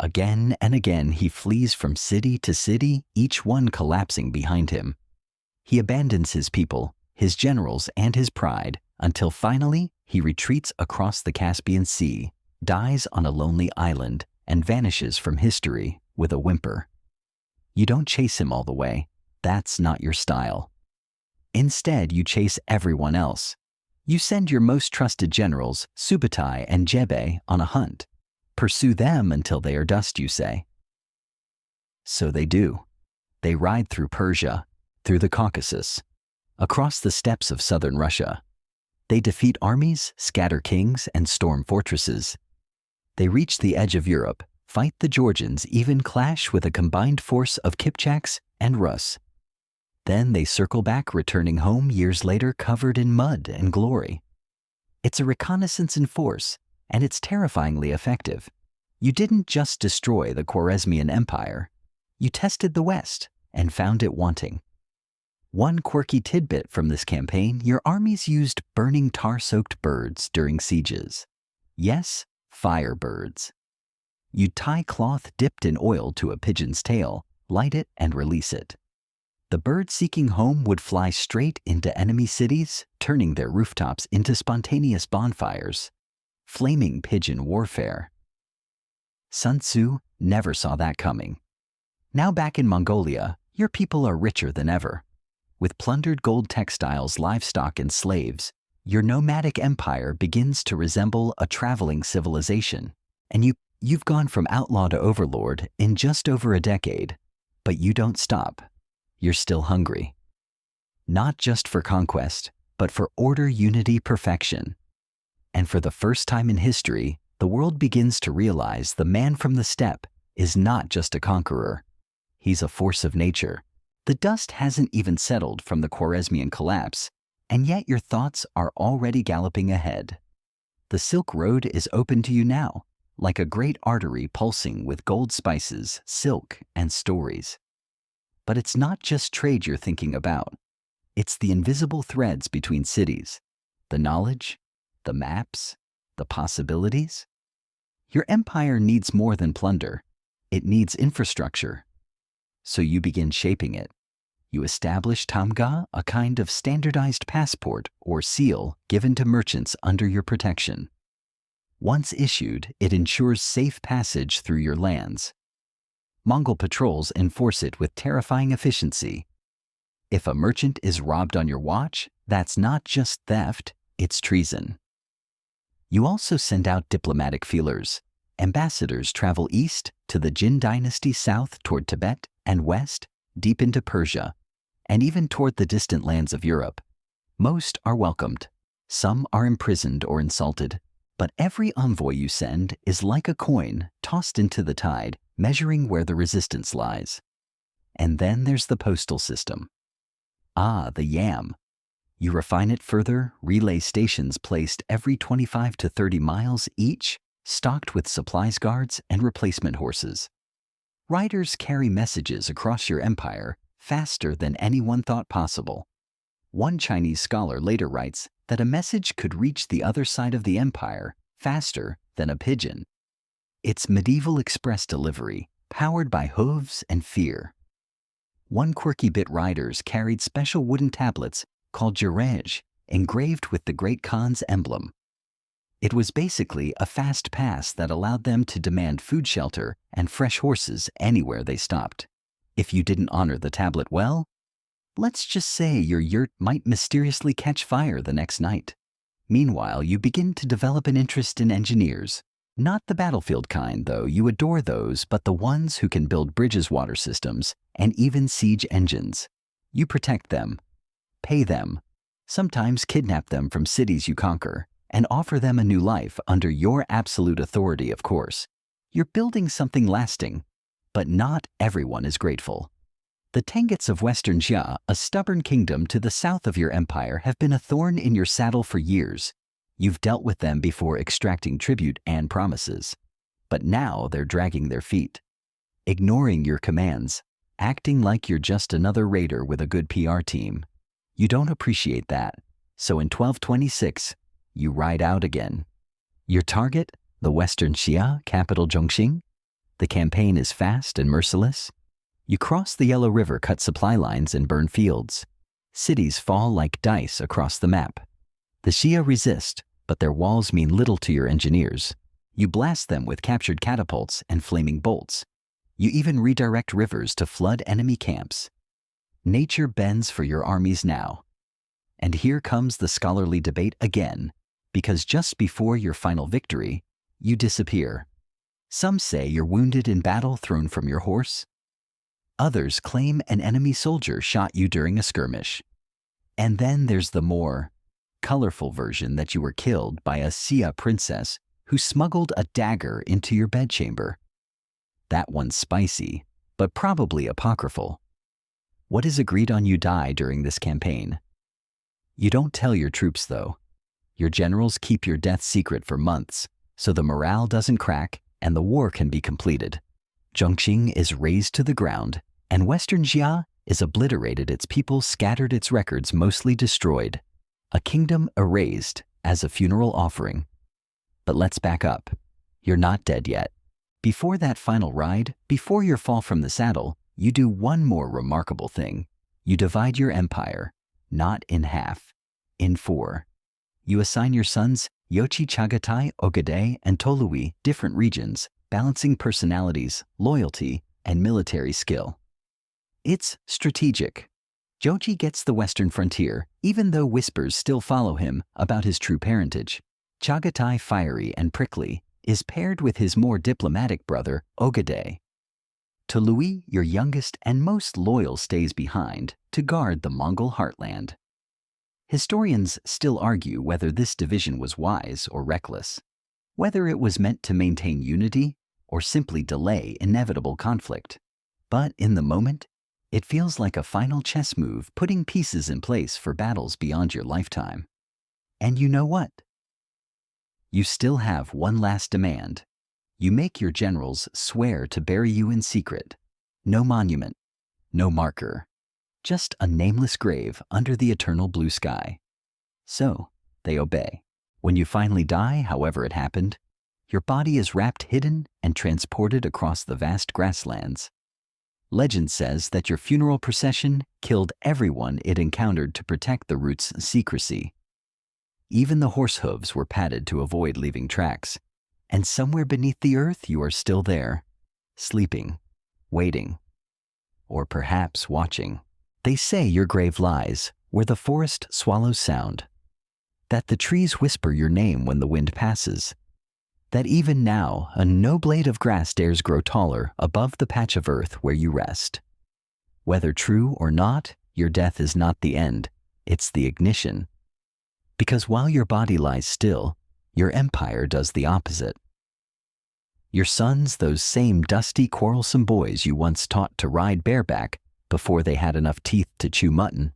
Again and again he flees from city to city, each one collapsing behind him. He abandons his people, his generals, and his pride, until finally he retreats across the Caspian Sea, dies on a lonely island, and vanishes from history with a whimper. You don't chase him all the way. That's not your style. Instead, you chase everyone else. You send your most trusted generals, Subutai and Jebe, on a hunt. Pursue them until they are dust, you say. So they do. They ride through Persia, through the Caucasus, across the steppes of southern Russia. They defeat armies, scatter kings, and storm fortresses. They reach the edge of Europe, fight the Georgians, even clash with a combined force of Kipchaks and Rus. Then they circle back, returning home years later covered in mud and glory. It's a reconnaissance in force, and it's terrifyingly effective. You didn't just destroy the Khwarezmian Empire. You tested the West and found it wanting. One quirky tidbit from this campaign: your armies used burning tar-soaked birds during sieges. Yes, firebirds. You'd tie cloth dipped in oil to a pigeon's tail, light it, and release it. The bird seeking home would fly straight into enemy cities, turning their rooftops into spontaneous bonfires. Flaming pigeon warfare. Sun Tzu never saw that coming. Now back in Mongolia, your people are richer than ever. With plundered gold textiles, livestock, and slaves, your nomadic empire begins to resemble a traveling civilization. And you've gone from outlaw to overlord in just over a decade. But you don't stop. You're still hungry. Not just for conquest, but for order, unity, perfection. And for the first time in history, the world begins to realize the man from the steppe is not just a conqueror. He's a force of nature. The dust hasn't even settled from the Khwarezmian collapse, and yet your thoughts are already galloping ahead. The Silk Road is open to you now, like a great artery pulsing with gold, spices, silk, and stories. But it's not just trade you're thinking about. It's the invisible threads between cities, the knowledge, the maps, the possibilities. Your empire needs more than plunder. It needs infrastructure. So you begin shaping it. You establish tamga, a kind of standardized passport or seal given to merchants under your protection. Once issued, it ensures safe passage through your lands. Mongol patrols enforce it with terrifying efficiency. If a merchant is robbed on your watch, that's not just theft, it's treason. You also send out diplomatic feelers. Ambassadors travel east to the Jin dynasty, south toward Tibet, and west, deep into Persia, and even toward the distant lands of Europe. Most are welcomed. Some are imprisoned or insulted. But every envoy you send is like a coin tossed into the tide, measuring where the resistance lies. And then there's the postal system. The YAM. You refine it further, relay stations placed every 25 to 30 miles each, stocked with supplies guards and replacement horses. Riders carry messages across your empire faster than anyone thought possible. One Chinese scholar later writes that a message could reach the other side of the empire faster than a pigeon. It's medieval express delivery, powered by hooves and fear. One quirky bit: riders carried special wooden tablets called jirej, engraved with the Great Khan's emblem. It was basically a fast pass that allowed them to demand food, shelter, and fresh horses anywhere they stopped. If you didn't honor the tablet well, let's just say your yurt might mysteriously catch fire the next night. Meanwhile, you begin to develop an interest in engineers. Not the battlefield kind, though. You adore those, but the ones who can build bridges, water systems, and even siege engines. You protect them, pay them, sometimes kidnap them from cities you conquer, and offer them a new life under your absolute authority, of course. You're building something lasting, but not everyone is grateful. The Tanguts of Western Xia, a stubborn kingdom to the south of your empire, have been a thorn in your saddle for years. You've dealt with them before, extracting tribute and promises. But now they're dragging their feet, ignoring your commands, acting like you're just another raider with a good PR team. You don't appreciate that. So in 1226, you ride out again. Your target, the Western Xia capital Zhongxing. The campaign is fast and merciless. You cross the Yellow River, cut supply lines, and burn fields. Cities fall like dice across the map. The Xia resist, but their walls mean little to your engineers. You blast them with captured catapults and flaming bolts. You even redirect rivers to flood enemy camps. Nature bends for your armies now. And here comes the scholarly debate again, because just before your final victory, you disappear. Some say you're wounded in battle, thrown from your horse. Others claim an enemy soldier shot you during a skirmish. And then there's the more colorful version that you were killed by a Xia princess who smuggled a dagger into your bedchamber. That one's spicy, but probably apocryphal. What is agreed on you die during this campaign? You don't tell your troops, though. Your generals keep your death secret for months, so the morale doesn't crack and the war can be completed. Zhongqing is razed to the ground, and Western Jia is obliterated, its people scattered, its records mostly destroyed. A kingdom erased as a funeral offering. But let's back up. You're not dead yet. Before that final ride, before your fall from the saddle, you do one more remarkable thing. You divide your empire, not in half, in 4. You assign your sons Yochi, Chagatai, Ogedei, and Tolui different regions, balancing personalities, loyalty, and military skill. It's strategic. Jochi gets the western frontier, even though whispers still follow him about his true parentage. Chagatai, fiery and prickly, is paired with his more diplomatic brother, Ogedei. Tolui, your youngest and most loyal, stays behind to guard the Mongol heartland. Historians still argue whether this division was wise or reckless, whether it was meant to maintain unity or simply delay inevitable conflict. But in the moment, it feels like a final chess move, putting pieces in place for battles beyond your lifetime. And you know what? You still have one last demand. You make your generals swear to bury you in secret. No monument, no marker, just a nameless grave under the eternal blue sky. So, they obey. When you finally die, however it happened, your body is wrapped, hidden, and transported across the vast grasslands. Legend says that your funeral procession killed everyone it encountered to protect the route's secrecy. Even the horse hooves were padded to avoid leaving tracks. And somewhere beneath the earth, you are still there, sleeping, waiting, or perhaps watching. They say your grave lies where the forest swallows sound, that the trees whisper your name when the wind passes, that even now no blade of grass dares grow taller above the patch of earth where you rest. Whether true or not, your death is not the end, it's the ignition. Because while your body lies still, your empire does the opposite. Your sons, those same dusty, quarrelsome boys you once taught to ride bareback before they had enough teeth to chew mutton,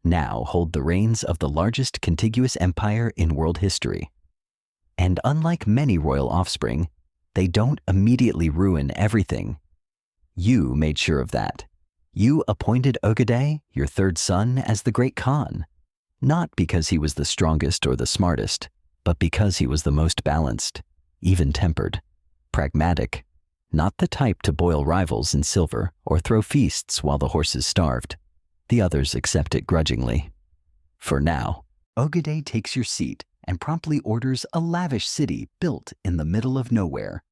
now hold the reins of the largest contiguous empire in world history. And unlike many royal offspring, they don't immediately ruin everything. You made sure of that. You appointed Ogedei, your third son, as the great Khan, not because he was the strongest or the smartest, but because he was the most balanced, even-tempered, pragmatic, not the type to boil rivals in silver or throw feasts while the horses starved. The others accept it grudgingly. For now, Ogedei takes your seat and promptly orders a lavish city built in the middle of nowhere.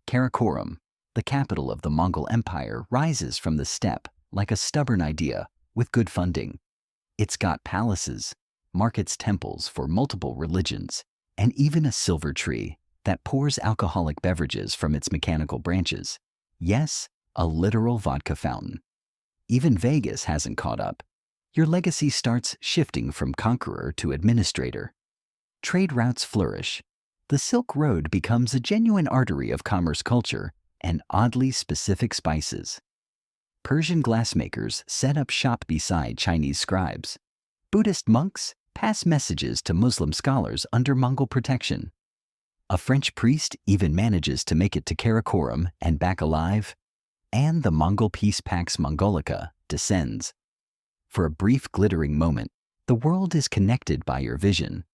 Karakoram, the capital of the Mongol Empire, rises from the steppe like a stubborn idea with good funding. It's got palaces, markets, temples for multiple religions, and even a silver tree that pours alcoholic beverages from its mechanical branches. Yes, a literal vodka fountain. Even Vegas hasn't caught up. Your legacy starts shifting from conqueror to administrator. Trade routes flourish. The Silk Road becomes a genuine artery of commerce, culture, and oddly specific spices. Persian glassmakers set up shop beside Chinese scribes. Buddhist monks pass messages to Muslim scholars under Mongol protection. A French priest even manages to make it to Karakoram and back alive. And the Mongol peace pax Mongolica descends. For a brief, glittering moment, the world is connected by your vision.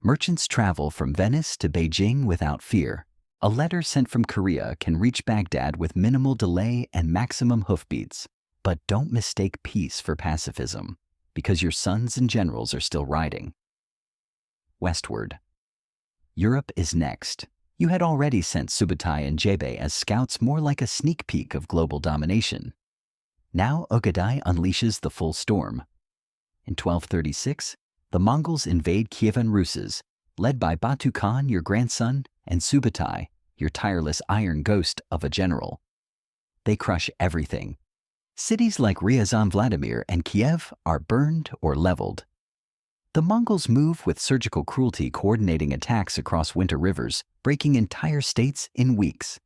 Merchants travel from Venice to Beijing without fear. A letter sent from Korea can reach Baghdad with minimal delay and maximum hoofbeats. But don't mistake peace for pacifism, because your sons and generals are still riding westward. Europe is next. You had already sent Subutai and Jebe as scouts, more like a sneak peek of global domination. Now Ogedei unleashes the full storm. In 1236, the Mongols invade Kievan Ruses, led by Batu Khan, your grandson, and Subutai, your tireless iron ghost of a general. they crush everything. Cities like Ryazan Vladimir and Kiev are burned or leveled. The Mongols move with surgical cruelty, coordinating attacks across winter rivers, breaking entire states in weeks.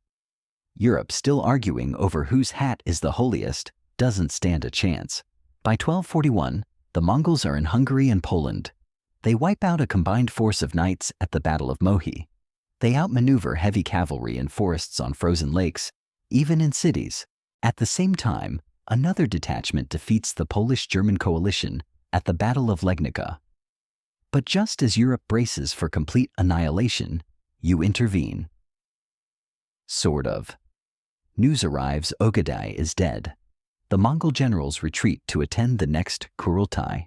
Europe, still arguing over whose hat is the holiest, doesn't stand a chance. By 1241, the Mongols are in Hungary and Poland. They wipe out a combined force of knights at the Battle of Mohi. They outmaneuver heavy cavalry in forests on frozen lakes, even in cities. At the same time, another detachment defeats the Polish-German coalition at the Battle of Legnica. But just as Europe braces for complete annihilation, you intervene. Sort of. News arrives Ogadai is dead. The Mongol generals retreat to attend the next Kurultai.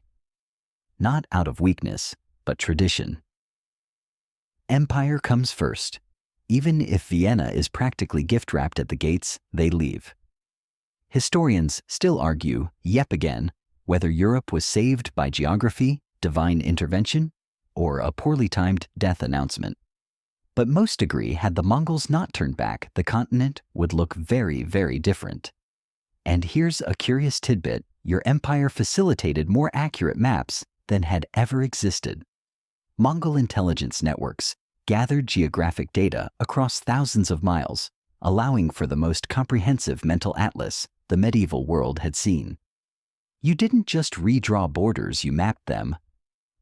Not out of weakness, but tradition. Empire comes first. Even if Vienna is practically gift-wrapped at the gates, they leave. Historians still argue, yep again, whether Europe was saved by geography, divine intervention, or a poorly timed death announcement. But most agree had the Mongols not turned back, the continent would look very, very different. And here's a curious tidbit: your empire facilitated more accurate maps than had ever existed. Mongol intelligence networks gathered geographic data across thousands of miles, allowing for the most comprehensive mental atlas the medieval world had seen. You didn't just redraw borders, you mapped them.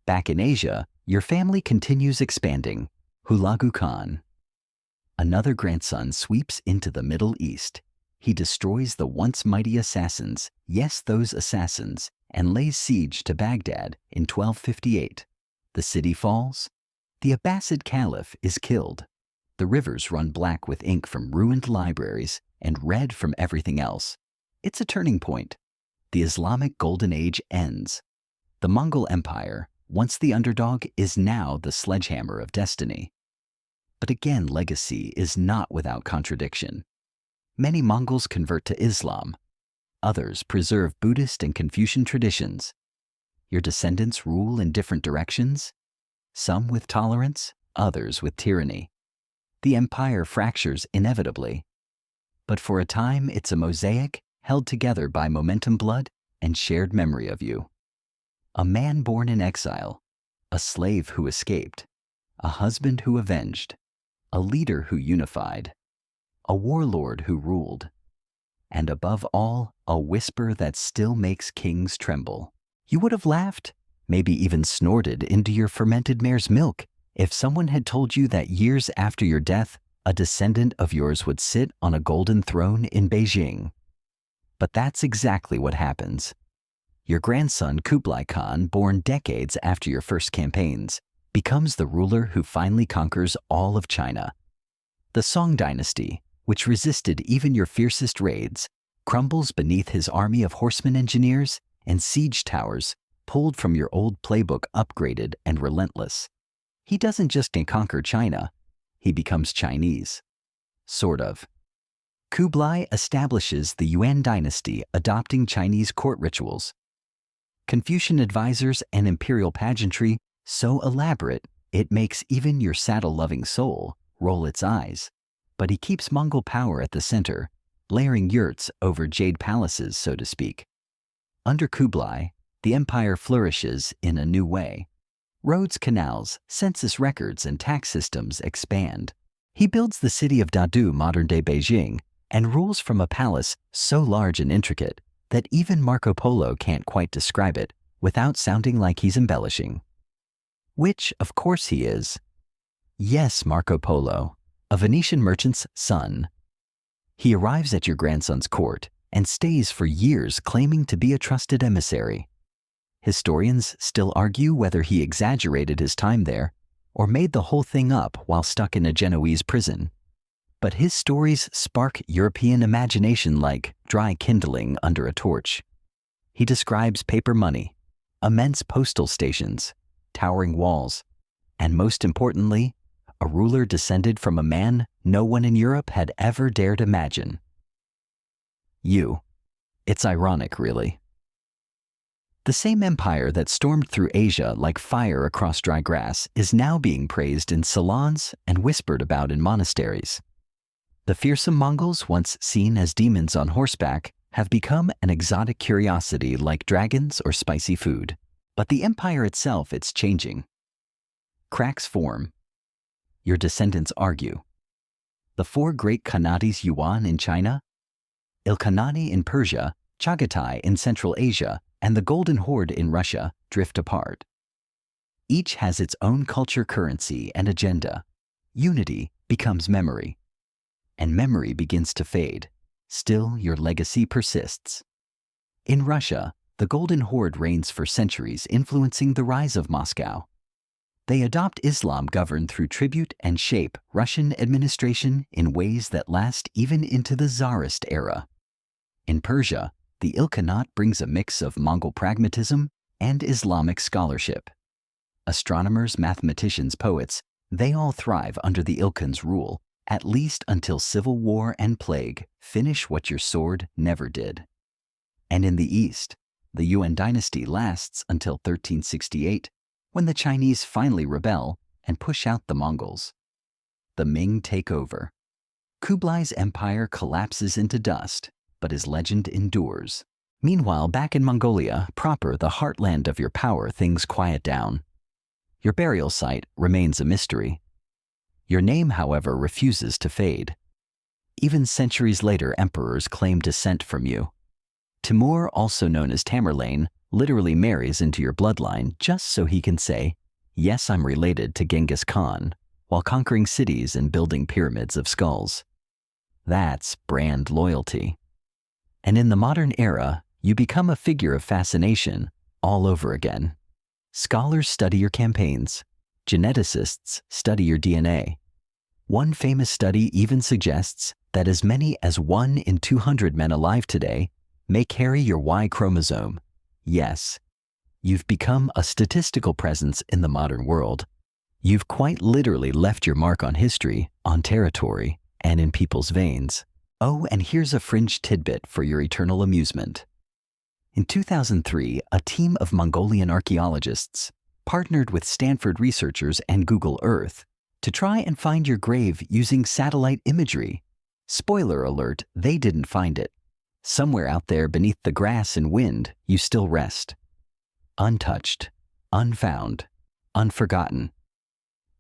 Back in Asia, your family continues expanding. Hulagu Khan. Another grandson sweeps into the Middle East. He destroys the once mighty assassins, yes, those assassins, and lays siege to Baghdad in 1258. The city falls. The Abbasid Caliph is killed. The rivers run black with ink from ruined libraries and red from everything else. It's a turning point. The Islamic Golden Age ends. The Mongol Empire, once the underdog, is now the sledgehammer of destiny. But again, legacy is not without contradiction. Many Mongols convert to Islam. Others preserve Buddhist and Confucian traditions. Your descendants rule in different directions, some with tolerance, others with tyranny. The empire fractures inevitably. But for a time, it's a mosaic held together by momentum, blood, and shared memory of you. A man born in exile, a slave who escaped, a husband who avenged, a leader who unified, a warlord who ruled, and above all, a whisper that still makes kings tremble. You would have laughed, maybe even snorted into your fermented mare's milk, if someone had told you that years after your death, a descendant of yours would sit on a golden throne in Beijing. But that's exactly what happens. Your grandson Kublai Khan, born decades after your first campaigns, becomes the ruler who finally conquers all of China. The Song dynasty, which resisted even your fiercest raids, crumbles beneath his army of horsemen engineers and siege towers pulled from your old playbook, upgraded and relentless. He doesn't just conquer China, he becomes Chinese. Sort of. Kublai establishes the Yuan dynasty, adopting Chinese court rituals. Confucian advisors and imperial pageantry so elaborate it makes even your saddle-loving soul roll its eyes. But he keeps Mongol power at the center, layering yurts over jade palaces, so to speak. Under Kublai, the empire flourishes in a new way. Roads, canals, census records, and tax systems expand. He builds the city of Dadu, modern-day Beijing, and rules from a palace so large and intricate that even Marco Polo can't quite describe it without sounding like he's embellishing. Which, of course, he is. Yes, Marco Polo, a Venetian merchant's son. He arrives at your grandson's court and stays for years, claiming to be a trusted emissary. Historians still argue whether he exaggerated his time there or made the whole thing up while stuck in a Genoese prison. But his stories spark European imagination like dry kindling under a torch. He describes paper money, immense postal stations, towering walls, and most importantly, a ruler descended from a man no one in Europe had ever dared imagine. You. It's ironic, really. The same empire that stormed through Asia like fire across dry grass is now being praised in salons and whispered about in monasteries. The fearsome Mongols, once seen as demons on horseback, have become an exotic curiosity like dragons or spicy food. But the empire itself, it's changing. Cracks form. Your descendants argue. The four great Khanates Yuan in China, Ilkhanate in Persia, Chagatai in Central Asia, and the Golden Horde in Russia drift apart. Each has its own culture, currency, and agenda. Unity becomes memory, and memory begins to fade. Still, your legacy persists. In Russia, the Golden Horde reigns for centuries, influencing the rise of Moscow. They adopt Islam, govern through tribute, and shape Russian administration in ways that last even into the Tsarist era. In Persia, the Ilkhanate brings a mix of Mongol pragmatism and Islamic scholarship. Astronomers, mathematicians, poets, they all thrive under the Ilkhan's rule, at least until civil war and plague finish what your sword never did. And in the East, the Yuan dynasty lasts until 1368, when the Chinese finally rebel and push out the Mongols. The Ming take over. Kublai's empire collapses into dust, but his legend endures. Meanwhile, back in Mongolia, proper the heartland of your power, things quiet down. Your burial site remains a mystery. Your name, however, refuses to fade. Even centuries later, emperors claim descent from you. Timur, also known as Tamerlane, literally marries into your bloodline just so he can say, "Yes, I'm related to Genghis Khan," while conquering cities and building pyramids of skulls. That's brand loyalty. And in the modern era, you become a figure of fascination all over again. Scholars study your campaigns. Geneticists study your DNA. One famous study even suggests that as many as 1 in 200 men alive today may carry your Y chromosome. Yes, you've become a statistical presence in the modern world. You've quite literally left your mark on history, on territory, and in people's veins. Oh, and here's a fringe tidbit for your eternal amusement. In 2003, a team of Mongolian archaeologists partnered with Stanford researchers and Google Earth to try and find your grave using satellite imagery. Spoiler alert, they didn't find it. Somewhere out there beneath the grass and wind, you still rest. Untouched, unfound, unforgotten.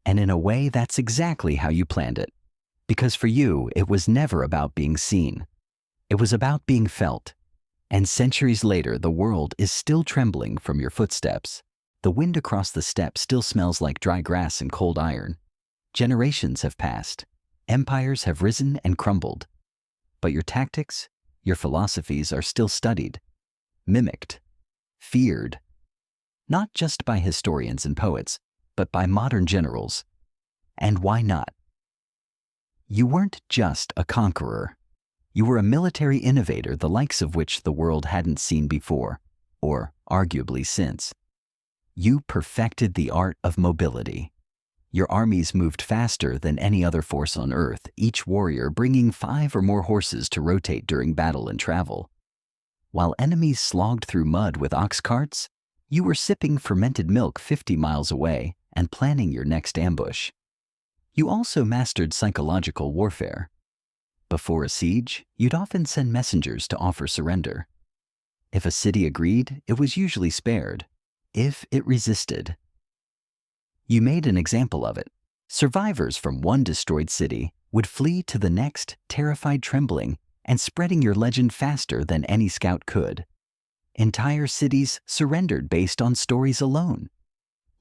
And in a way, that's exactly how you planned it. Because for you, it was never about being seen. It was about being felt. And centuries later, the world is still trembling from your footsteps. The wind across the steppe still smells like dry grass and cold iron. Generations have passed. Empires have risen and crumbled. But your tactics, your philosophies are still studied, mimicked, feared, not just by historians and poets, but by modern generals. And why not? You weren't just a conqueror. You were a military innovator, the likes of which the world hadn't seen before, or arguably since. You perfected the art of mobility. Your armies moved faster than any other force on Earth, each warrior bringing 5 or more horses to rotate during battle and travel. While enemies slogged through mud with ox carts, you were sipping fermented milk 50 miles away and planning your next ambush. You also mastered psychological warfare. Before a siege, you'd often send messengers to offer surrender. If a city agreed, it was usually spared. If it resisted, you made an example of it. Survivors from one destroyed city would flee to the next, terrified, trembling, and spreading your legend faster than any scout could. Entire cities surrendered based on stories alone.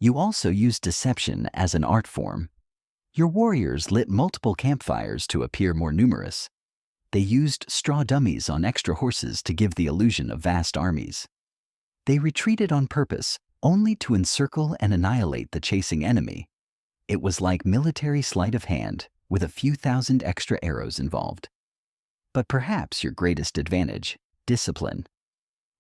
You also used deception as an art form. Your warriors lit multiple campfires to appear more numerous. They used straw dummies on extra horses to give the illusion of vast armies. They retreated on purpose, only to encircle and annihilate the chasing enemy. It was like military sleight of hand, with a few thousand extra arrows involved. But perhaps your greatest advantage, discipline.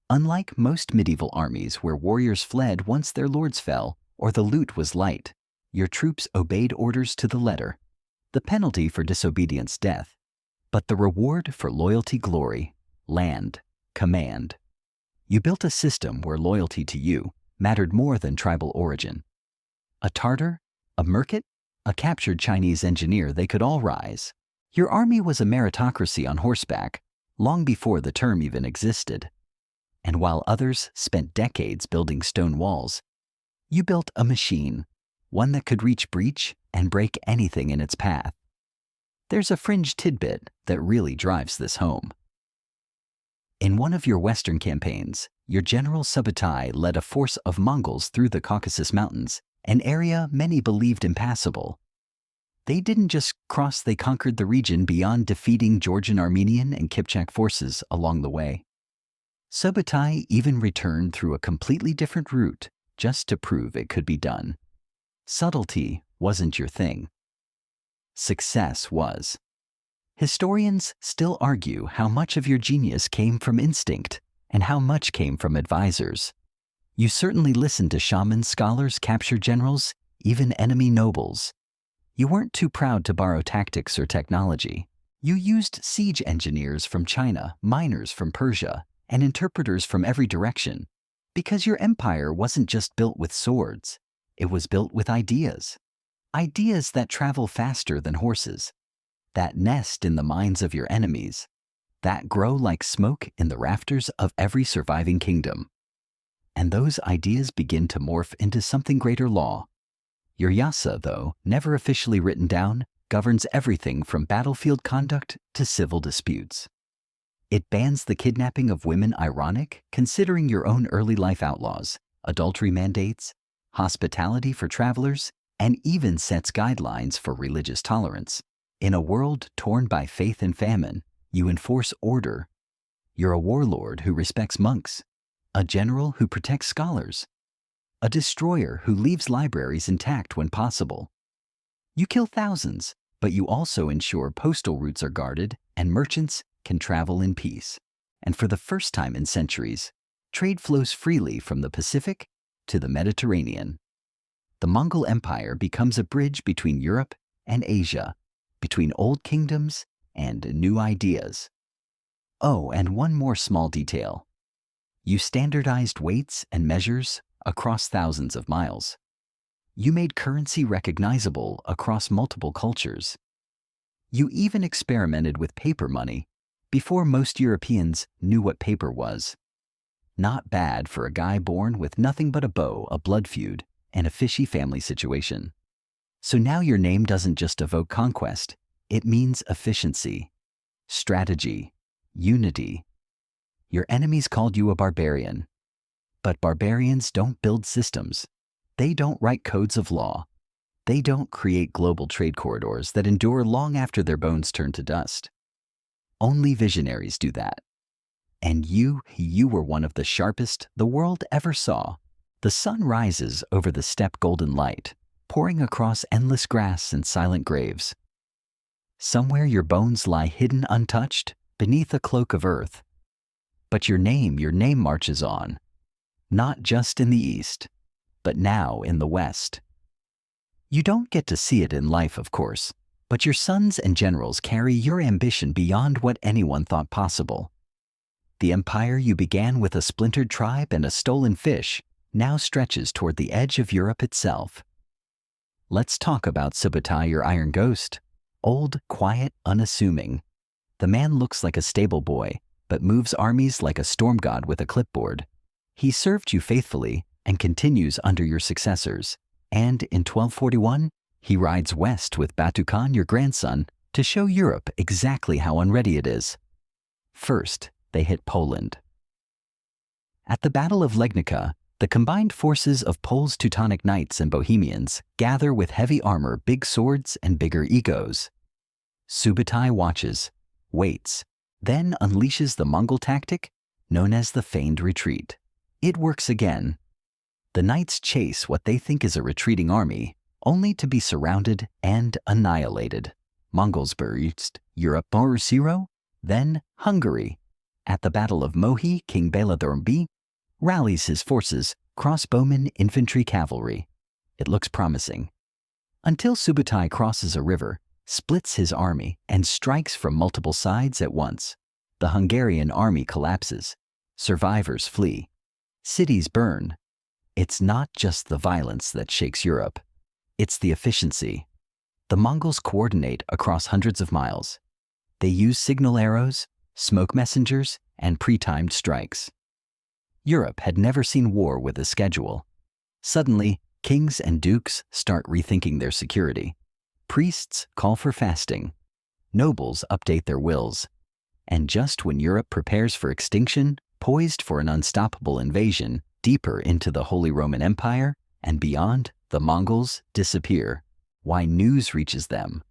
Unlike most medieval armies where warriors fled once their lords fell or the loot was light, your troops obeyed orders to the letter. The penalty for disobedience, death, but the reward for loyalty, glory, land, command. You built a system where loyalty to you mattered more than tribal origin. A Tartar, a Merkit, a captured Chinese engineer, they could all rise. Your army was a meritocracy on horseback, long before the term even existed. And while others spent decades building stone walls, you built a machine, one that could reach breach and break anything in its path. There's a fringe tidbit that really drives this home. In one of your Western campaigns, your general Subdued led a force of Mongols through the Caucasus Mountains, an area many believed impassable. They didn't just cross, they conquered the region beyond, defeating Georgian, Armenian, and Kipchak forces along the way. Subdued even returned through a completely different route just to prove it could be done. Subtlety wasn't your thing. Success was. Historians still argue how much of your genius came from instinct and how much came from advisors. You certainly listened to shamans, scholars, capture generals, even enemy nobles. You weren't too proud to borrow tactics or technology. You used siege engineers from China, miners from Persia, and interpreters from every direction, because your empire wasn't just built with swords, it was built with ideas. Ideas that travel faster than horses, that nest in the minds of your enemies, that grow like smoke in the rafters of every surviving kingdom. And those ideas begin to morph into something greater law. Your Yasa, though never officially written down, governs everything from battlefield conduct to civil disputes. It bans the kidnapping of women, ironic, considering your own early life outlaws, adultery mandates, hospitality for travelers, and even sets guidelines for religious tolerance. In a world torn by faith and famine, you enforce order. You're a warlord who respects monks, a general who protects scholars, a destroyer who leaves libraries intact when possible. You kill thousands, but you also ensure postal routes are guarded and merchants can travel in peace. And for the first time in centuries, trade flows freely from the Pacific to the Mediterranean. The Mongol Empire becomes a bridge between Europe and Asia, between old kingdoms and new ideas. Oh, and one more small detail. You standardized weights and measures across thousands of miles. You made currency recognizable across multiple cultures. You even experimented with paper money before most Europeans knew what paper was. Not bad for a guy born with nothing but a bow, a blood feud, and a fishy family situation. So now your name doesn't just evoke conquest, it means efficiency, strategy, unity. Your enemies called you a barbarian. But barbarians don't build systems. They don't write codes of law. They don't create global trade corridors that endure long after their bones turn to dust. Only visionaries do that. And you were one of the sharpest the world ever saw. The sun rises over the steppe, golden light, pouring across endless grass and silent graves. Somewhere your bones lie hidden untouched beneath a cloak of earth. But your name marches on, not just in the East, but now in the West. You don't get to see it in life, of course, but your sons and generals carry your ambition beyond what anyone thought possible. The empire you began with a splintered tribe and a stolen fish now stretches toward the edge of Europe itself. Let's talk about Subdued, your iron ghost. Old, quiet, unassuming. The man looks like a stable boy, but moves armies like a storm god with a clipboard. He served you faithfully and continues under your successors. And in 1241, he rides west with Batu Khan, your grandson, to show Europe exactly how unready it is. First, they hit Poland. At the Battle of Legnica, the combined forces of Poles, Teutonic Knights, and Bohemians gather with heavy armor, big swords, and bigger egos. Subdued watches, waits, then unleashes the Mongol tactic known as the feigned retreat. It works again. The knights chase what they think is a retreating army, only to be surrounded and annihilated. Mongols besieged Europe, Zero, then Hungary. At the Battle of Mohi, King Bela rallies his forces, crossbowmen, infantry, cavalry. It looks promising. Until Subdued crosses a river, splits his army, and strikes from multiple sides at once. The Hungarian army collapses. Survivors flee. Cities burn. It's not just the violence that shakes Europe. It's the efficiency. The Mongols coordinate across hundreds of miles, They used signal arrows, smoke messengers, and pre-timed strikes. Europe had never seen war with a schedule. Suddenly, kings and dukes start rethinking their security. Priests call for fasting. Nobles update their wills. And just when Europe prepares for extinction, poised for an unstoppable invasion deeper into the Holy Roman Empire and beyond, the Mongols disappear. Why news reaches them.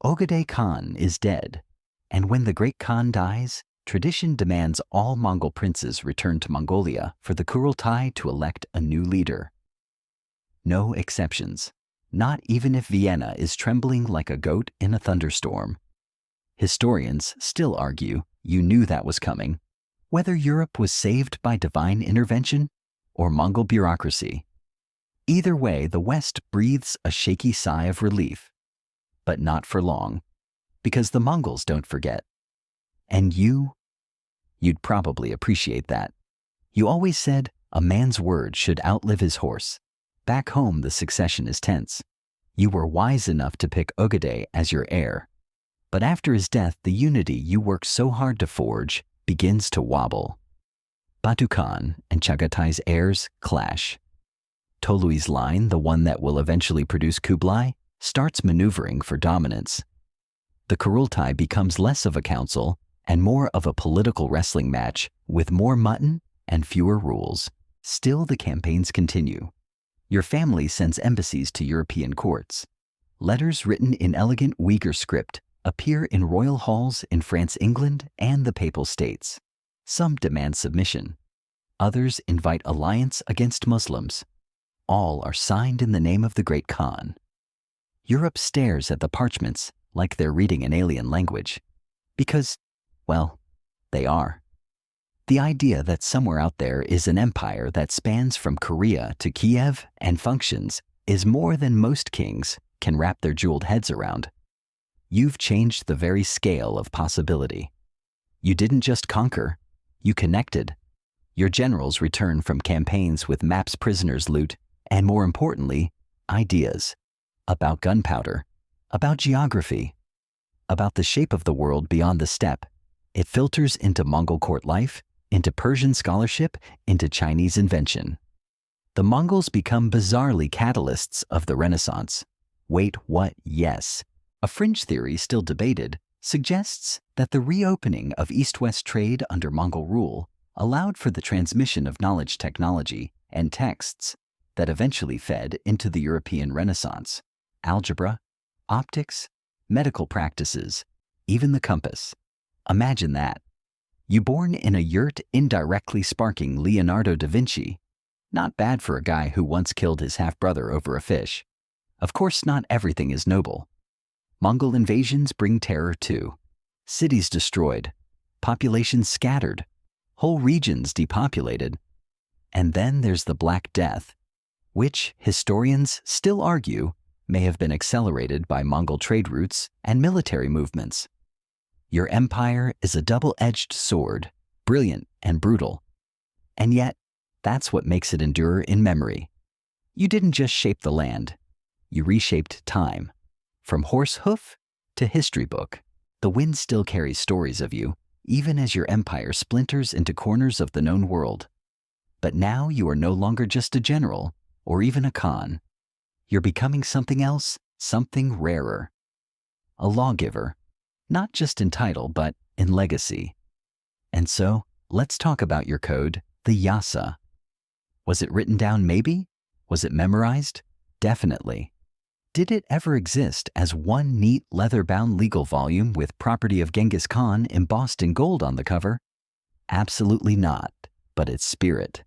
Ogedei Khan is dead, and when the great Khan dies, tradition demands all Mongol princes return to Mongolia for the Kurultai to elect a new leader. No exceptions, not even if Vienna is trembling like a goat in a thunderstorm. Historians still argue you knew that was coming, whether Europe was saved by divine intervention or Mongol bureaucracy. Either way, the West breathes a shaky sigh of relief. But not for long, because the Mongols don't forget. And you'd probably appreciate that. You always said a man's word should outlive his horse. Back home, the succession is tense. You were wise enough to pick Ogedei as your heir. But after his death, the unity you worked so hard to forge begins to wobble. Batu Khan and Chagatai's heirs clash. Tolui's line, the one that will eventually produce Kublai, starts maneuvering for dominance. The Kurultai becomes less of a council and more of a political wrestling match with more mutton and fewer rules. Still, the campaigns continue. Your family sends embassies to European courts. Letters written in elegant Uyghur script appear in royal halls in France, England, and the Papal States. Some demand submission. Others invite alliance against Muslims. All are signed in the name of the great Khan. Europe stares at the parchments like they're reading an alien language. Because, well, they are. The idea that somewhere out there is an empire that spans from Korea to Kiev and functions is more than most kings can wrap their jeweled heads around. You've changed the very scale of possibility. You didn't just conquer, you connected. Your generals return from campaigns with maps prisoners loot, and more importantly, ideas. About gunpowder, about geography, about the shape of the world beyond the steppe. It filters into Mongol court life, into Persian scholarship, into Chinese invention. The Mongols become bizarrely catalysts of the Renaissance. Wait, what? Yes. A fringe theory still debated suggests that the reopening of East-West trade under Mongol rule allowed for the transmission of knowledge technology and texts that eventually fed into the European Renaissance. Algebra, optics, medical practices, even the compass. Imagine that. You born in a yurt indirectly sparking Leonardo da Vinci. Not bad for a guy who once killed his half-brother over a fish. Of course, not everything is noble. Mongol invasions bring terror too. Cities destroyed, populations scattered, whole regions depopulated. And then there's the Black Death, which historians still argue may have been accelerated by Mongol trade routes and military movements. Your empire is a double-edged sword, brilliant and brutal. And yet, that's what makes it endure in memory. You didn't just shape the land, you reshaped time. From horse hoof to history book, the wind still carries stories of you, even as your empire splinters into corners of the known world. But now you are no longer just a general, or even a Khan. You're becoming something else, something rarer. A lawgiver, not just in title, but in legacy. And so, let's talk about your code, the Yasa. Was it written down maybe? Was it memorized? Definitely. Did it ever exist as one neat leather-bound legal volume with property of Genghis Khan embossed in gold on the cover? Absolutely not, but its spirit.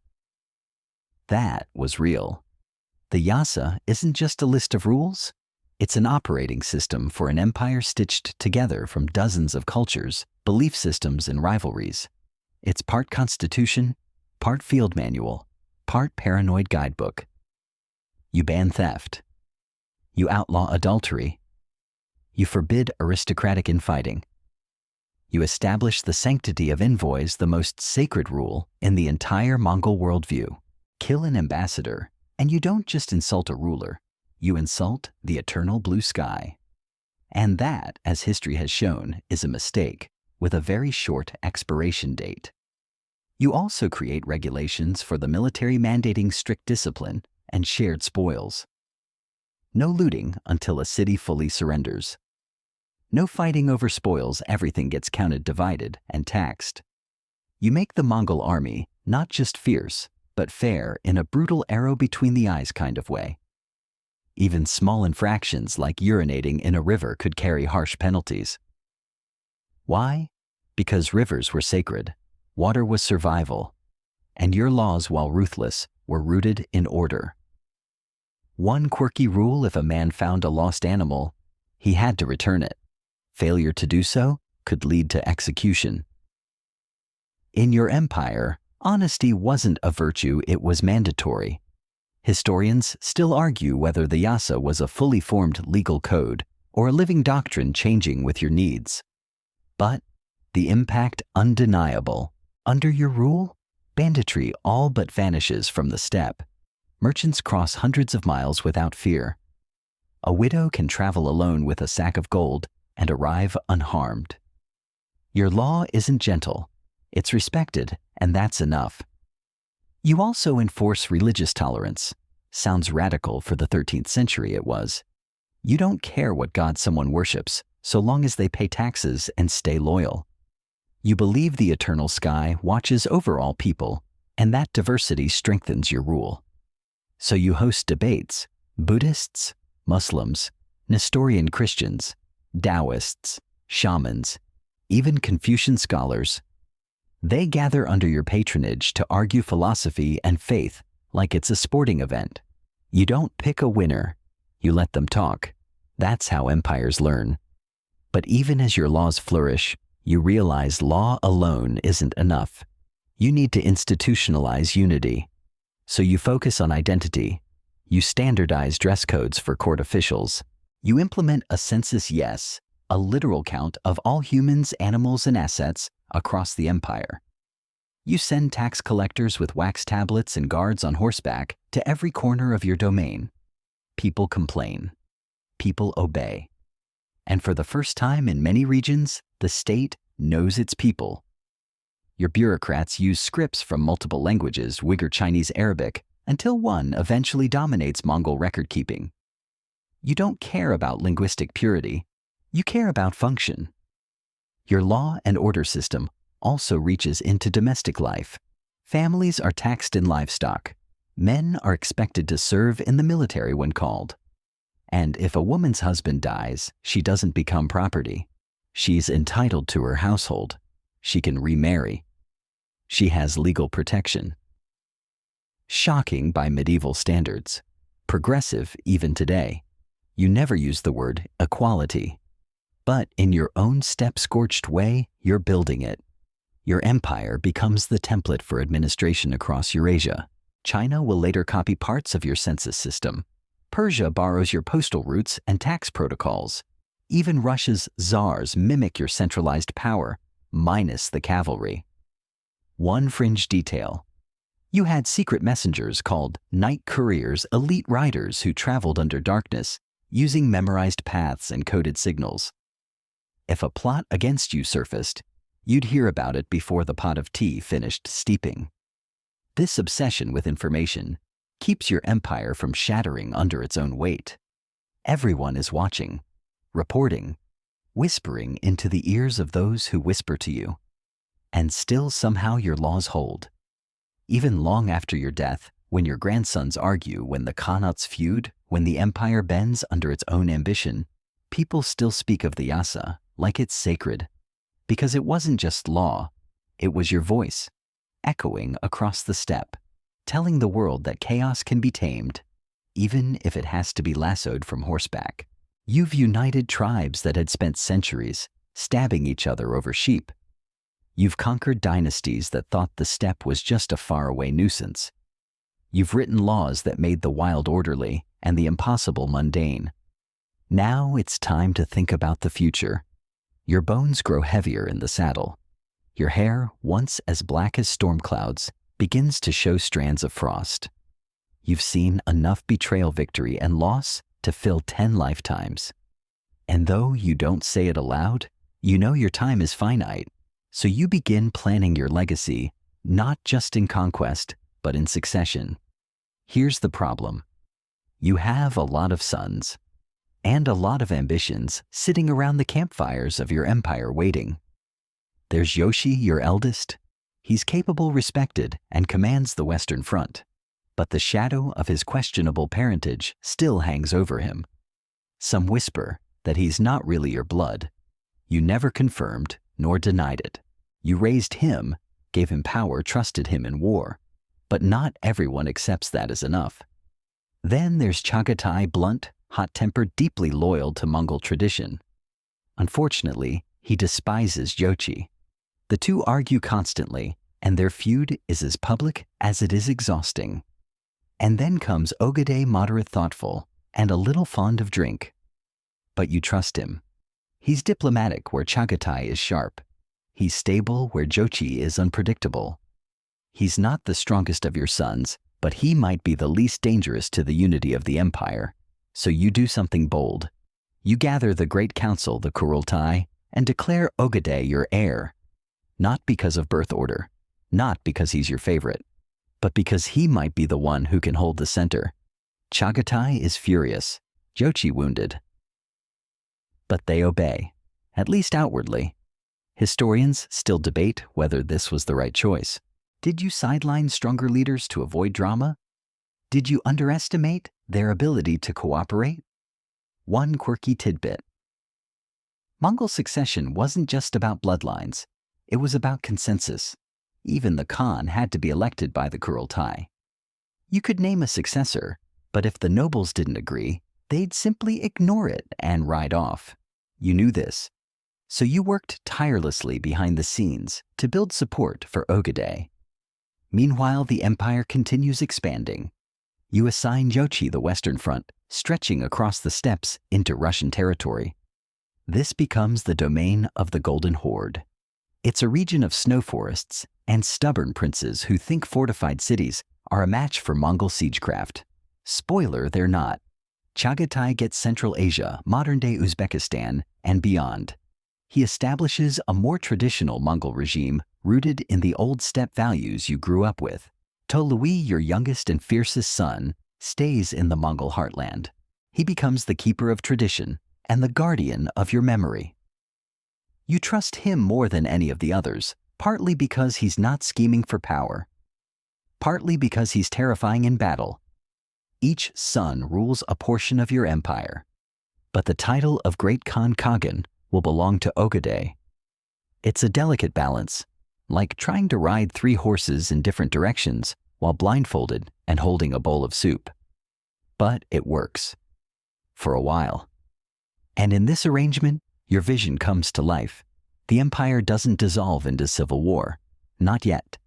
That was real. The Yasa isn't just a list of rules. It's an operating system for an empire stitched together from dozens of cultures, belief systems, and rivalries. It's part constitution, part field manual, part paranoid guidebook. You ban theft. You outlaw adultery. You forbid aristocratic infighting. You establish the sanctity of envoys, the most sacred rule in the entire Mongol worldview. Kill an ambassador, and you don't just insult a ruler, you insult the eternal blue sky. And that, as history has shown, is a mistake, with a very short expiration date. You also create regulations for the military mandating strict discipline and shared spoils. No looting until a city fully surrenders. No fighting over spoils, everything gets counted, divided, and taxed. You make the Mongol army not just fierce, but fair in a brutal arrow between the eyes kind of way. Even small infractions like urinating in a river could carry harsh penalties. Why? Because rivers were sacred, water was survival, and your laws, while ruthless, were rooted in order. One quirky rule: if a man found a lost animal, he had to return it. Failure to do so could lead to execution. In your empire, honesty wasn't a virtue, it was mandatory. Historians still argue whether the Yasa was a fully formed legal code or a living doctrine changing with your needs. But the impact undeniable. Under your rule, banditry all but vanishes from the steppe. Merchants cross hundreds of miles without fear. A widow can travel alone with a sack of gold and arrive unharmed. Your law isn't gentle, it's respected, and that's enough. You also enforce religious tolerance. Sounds radical for the 13th century, it was. You don't care what god someone worships, so long as they pay taxes and stay loyal. You believe the eternal sky watches over all people, and that diversity strengthens your rule. So you host debates: Buddhists, Muslims, Nestorian Christians, Taoists, shamans, even Confucian scholars. They gather under your patronage to argue philosophy and faith like it's a sporting event. You don't pick a winner, you let them talk. That's how empires learn. But even as your laws flourish, you realize law alone isn't enough. You need to institutionalize unity. So you focus on identity. You standardize dress codes for court officials. You implement a census, yes, a literal count of all humans, animals, and assets across the empire. You send tax collectors with wax tablets and guards on horseback to every corner of your domain. People complain. People obey. And for the first time in many regions, the state knows its people. Your bureaucrats use scripts from multiple languages, Uyghur Chinese, Arabic, until one eventually dominates Mongol record-keeping. You don't care about linguistic purity. You care about function. Your law and order system also reaches into domestic life. Families are taxed in livestock. Men are expected to serve in the military when called. And if a woman's husband dies, she doesn't become property. She's entitled to her household. She can remarry. She has legal protection. Shocking by medieval standards. Progressive even today. You never use the word equality. But in your own steppe-scorched way, you're building it. Your empire becomes the template for administration across Eurasia. China will later copy parts of your census system. Persia borrows your postal routes and tax protocols. Even Russia's czars mimic your centralized power, minus the cavalry. One fringe detail. You had secret messengers called night couriers, elite riders who traveled under darkness, using memorized paths and coded signals. If a plot against you surfaced, you'd hear about it before the pot of tea finished steeping. This obsession with information keeps your empire from shattering under its own weight. Everyone is watching, reporting, whispering into the ears of those who whisper to you. And still somehow your laws hold. Even long after your death, when your grandsons argue, when the Khanates feud, when the empire bends under its own ambition, people still speak of the Yasa like it's sacred. Because it wasn't just law, it was your voice, echoing across the steppe, telling the world that chaos can be tamed, even if it has to be lassoed from horseback. You've united tribes that had spent centuries stabbing each other over sheep. You've conquered dynasties that thought the steppe was just a faraway nuisance. You've written laws that made the wild orderly and the impossible mundane. Now it's time to think about the future. Your bones grow heavier in the saddle. Your hair, once as black as storm clouds, begins to show strands of frost. You've seen enough betrayal, victory, and loss to fill 10 lifetimes. And though you don't say it aloud, you know your time is finite. So you begin planning your legacy, not just in conquest, but in succession. Here's the problem. You have a lot of sons and a lot of ambitions sitting around the campfires of your empire waiting. There's Yoshi, your eldest. He's capable, respected, and commands the Western Front. But the shadow of his questionable parentage still hangs over him. Some whisper that he's not really your blood. You never confirmed nor denied it. You raised him, gave him power, trusted him in war. But not everyone accepts that as enough. Then there's Chagatai, blunt, hot-tempered, deeply loyal to Mongol tradition. Unfortunately, he despises Jochi. The two argue constantly, and their feud is as public as it is exhausting. And then comes Ogedei, moderate, thoughtful, and a little fond of drink. But you trust him. He's diplomatic where Chagatai is sharp. He's stable where Jochi is unpredictable. He's not the strongest of your sons, but he might be the least dangerous to the unity of the empire. So you do something bold. You gather the Great Council, the Kurultai, and declare Ogedei your heir. Not because of birth order, not because he's your favorite, but because he might be the one who can hold the center. Chagatai is furious, Jochi wounded. But they obey, at least outwardly. Historians still debate whether this was the right choice. Did you sideline stronger leaders to avoid drama? Did you underestimate their ability to cooperate? One quirky tidbit. Mongol succession wasn't just about bloodlines. It was about consensus. Even the Khan had to be elected by the Kurultai. You could name a successor, but if the nobles didn't agree, they'd simply ignore it and ride off. You knew this. So you worked tirelessly behind the scenes to build support for Ogedei. Meanwhile, the empire continues expanding. You assign Jochi the Western Front, stretching across the steppes into Russian territory. This becomes the domain of the Golden Horde. It's a region of snow forests and stubborn princes who think fortified cities are a match for Mongol siegecraft. Spoiler, they're not. Chagatai gets Central Asia, modern-day Uzbekistan, and beyond. He establishes a more traditional Mongol regime rooted in the old steppe values you grew up with. Tolui, your youngest and fiercest son, stays in the Mongol heartland. He becomes the keeper of tradition and the guardian of your memory. You trust him more than any of the others, partly because he's not scheming for power, partly because he's terrifying in battle. Each son rules a portion of your empire, but the title of Great Khan Kagan will belong to Ogedei. It's a delicate balance, like trying to ride 3 horses in different directions while blindfolded and holding a bowl of soup. But it works. For a while. And in this arrangement, your vision comes to life. The empire doesn't dissolve into civil war. Not yet.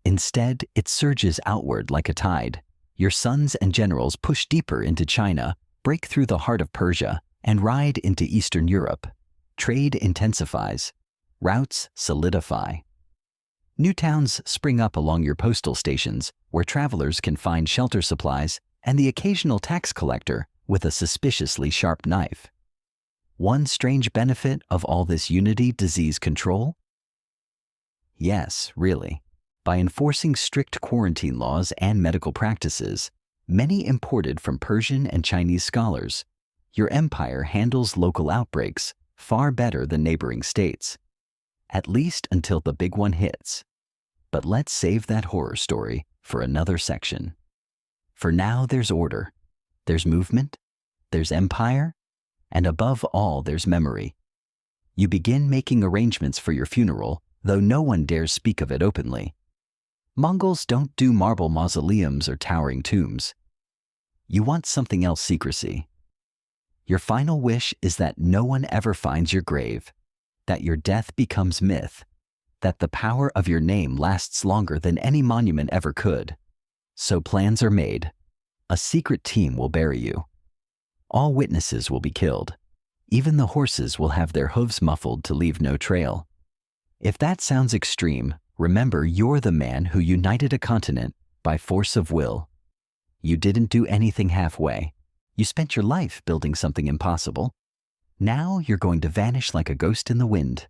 Instead, it surges outward like a tide. Your sons and generals push deeper into China, break through the heart of Persia, and ride into Eastern Europe. Trade intensifies. Routes solidify. New towns spring up along your postal stations where travelers can find shelter supplies and the occasional tax collector with a suspiciously sharp knife. One strange benefit of all this unity disease control? Yes, really. By enforcing strict quarantine laws and medical practices, many imported from Persian and Chinese scholars, your empire handles local outbreaks far better than neighboring states. At least until the big one hits. But let's save that horror story for another section. For now, there's order. There's movement. There's empire. And above all, there's memory. You begin making arrangements for your funeral, though no one dares speak of it openly. Mongols don't do marble mausoleums or towering tombs. You want something else: secrecy. Your final wish is that no one ever finds your grave, that your death becomes myth, that the power of your name lasts longer than any monument ever could. So plans are made. A secret team will bury you. All witnesses will be killed. Even the horses will have their hooves muffled to leave no trail. If that sounds extreme, remember you're the man who united a continent by force of will. You didn't do anything halfway. You spent your life building something impossible. Now you're going to vanish like a ghost in the wind,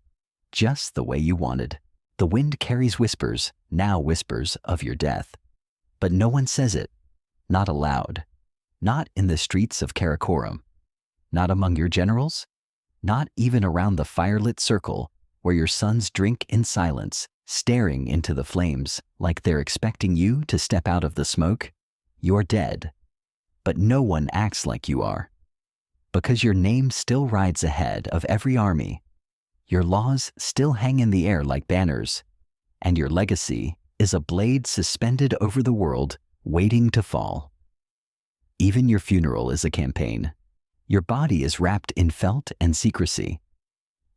just the way you wanted. The wind carries whispers, now whispers of your death. But no one says it, not aloud, not in the streets of Karakoram, not among your generals, not even around the firelit circle where your sons drink in silence, staring into the flames like they're expecting you to step out of the smoke. You're dead, but no one acts like you are, because your name still rides ahead of every army. Your laws still hang in the air like banners, and your legacy is a blade suspended over the world, waiting to fall. Even your funeral is a campaign. Your body is wrapped in felt and secrecy.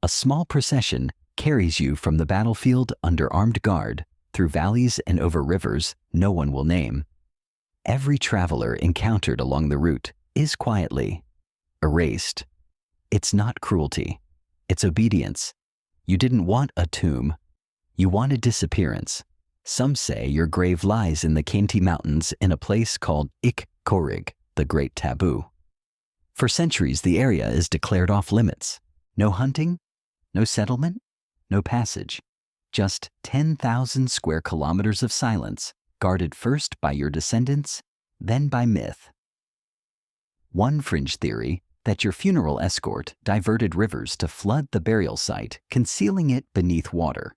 A small procession carries you from the battlefield under armed guard, through valleys and over rivers no one will name. Every traveler encountered along the route is quietly erased. It's not cruelty. It's obedience. You didn't want a tomb. You wanted disappearance. Some say your grave lies in the Kenti Mountains in a place called Ik-Korig, the Great Taboo. For centuries, the area is declared off limits. No hunting, no settlement, no passage. Just 10,000 square kilometers of silence, guarded first by your descendants, then by myth. One fringe theory that your funeral escort diverted rivers to flood the burial site, concealing it beneath water.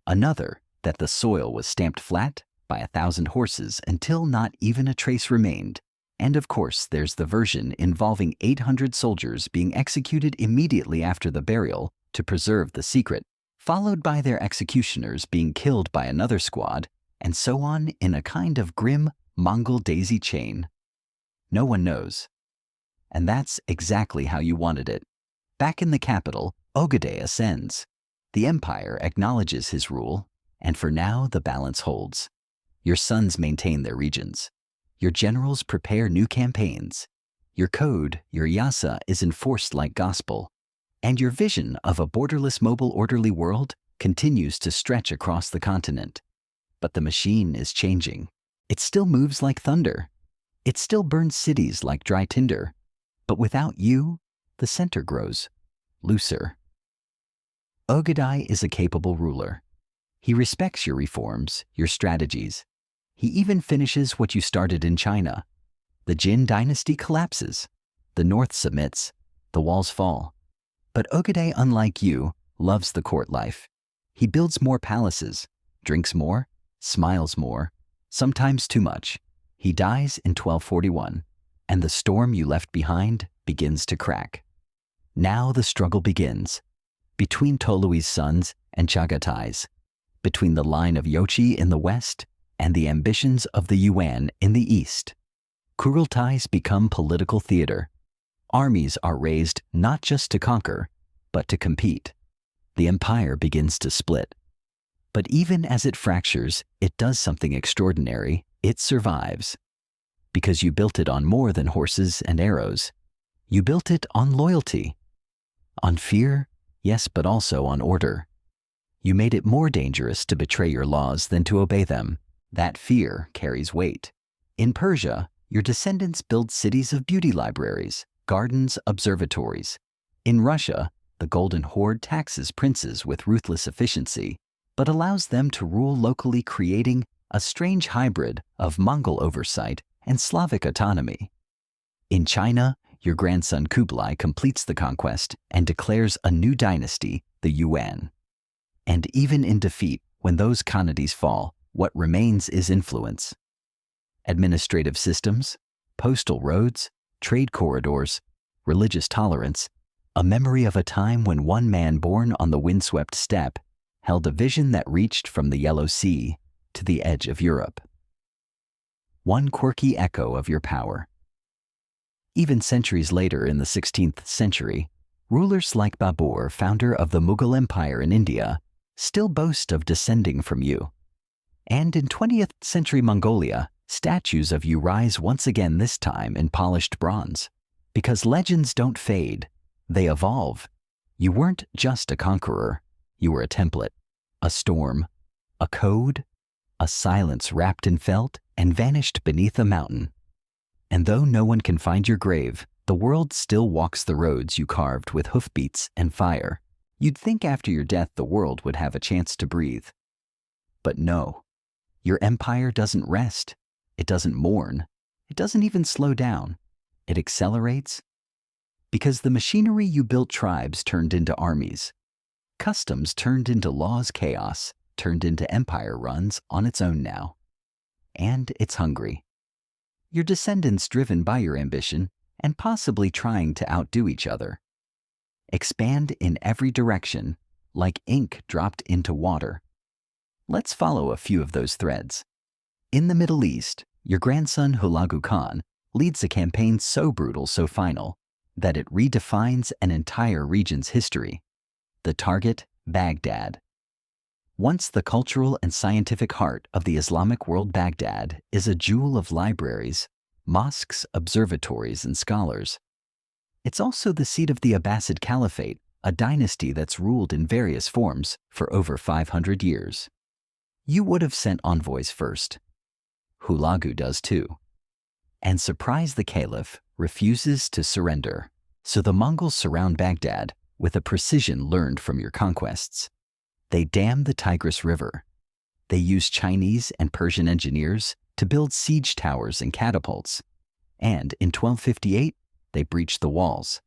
Another, that the soil was stamped flat by 1,000 horses until not even a trace remained. And of course, there's the version involving 800 soldiers being executed immediately after the burial to preserve the secret, followed by their executioners being killed by another squad, and so on in a kind of grim Mongol daisy chain. No one knows. And that's exactly how you wanted it. Back in the capital, Ogedei ascends. The empire acknowledges his rule, and for now the balance holds. Your sons maintain their regions. Your generals prepare new campaigns. Your code, your yasa, is enforced like gospel. And your vision of a borderless, mobile, orderly world continues to stretch across the continent. But the machine is changing. It still moves like thunder. It still burns cities like dry tinder. But without you, the center grows looser. Ogedei is a capable ruler. He respects your reforms, your strategies. He even finishes what you started in China. The Jin dynasty collapses. The north submits. The walls fall. But Ogedei, unlike you, loves the court life. He builds more palaces, drinks more, smiles more, sometimes too much. He dies in 1241, and the storm you left behind begins to crack. Now the struggle begins, between Tolui's sons and Chagatai's, between the line of Yochi in the west and the ambitions of the Yuan in the east. Kurultais become political theater. Armies are raised not just to conquer, but to compete. The empire begins to split. But even as it fractures, it does something extraordinary. It survives. Because you built it on more than horses and arrows. You built it on loyalty. On fear, yes, but also on order. You made it more dangerous to betray your laws than to obey them. That fear carries weight. In Persia, your descendants build cities of beauty libraries, gardens, observatories. In Russia, the Golden Horde taxes princes with ruthless efficiency, but allows them to rule locally, creating a strange hybrid of Mongol oversight and Slavic autonomy. In China, your grandson Kublai completes the conquest and declares a new dynasty, the Yuan. And even in defeat, when those Khanades fall, what remains is influence. Administrative systems, postal roads, trade corridors, religious tolerance, a memory of a time when one man born on the windswept steppe held a vision that reached from the Yellow Sea to the edge of Europe. One quirky echo of your power. Even centuries later in the 16th century, rulers like Babur, founder of the Mughal Empire in India, still boast of descending from you. And in 20th century Mongolia, statues of you rise once again, this time in polished bronze. Because legends don't fade, they evolve. You weren't just a conqueror, you were a template, a storm, a code, a silence wrapped in felt and vanished beneath a mountain. And though no one can find your grave, The world still walks the roads you carved with hoofbeats and fire. You'd think after your death the world would have a chance to breathe. But no, your empire doesn't rest. It doesn't mourn. It doesn't even slow down. It accelerates. Because the machinery you built tribes turned into armies. Customs turned into laws, chaos turned into empire runs on its own now. And it's hungry. Your descendants driven by your ambition and possibly trying to outdo each other. Expand in every direction like ink dropped into water. Let's follow a few of those threads. In the Middle East, your grandson Hulagu Khan leads a campaign so brutal, so final, that it redefines an entire region's history. The target, Baghdad. Once the cultural and scientific heart of the Islamic world, Baghdad is a jewel of libraries, mosques, observatories, and scholars. It's also the seat of the Abbasid Caliphate, a dynasty that's ruled in various forms for over 500 years. You would have sent envoys first. Hulagu does too. And surprise, the caliph refuses to surrender, so the Mongols surround Baghdad with a precision learned from your conquests. They dam the Tigris River. They use Chinese and Persian engineers to build siege towers and catapults. And in 1258, they breach the walls.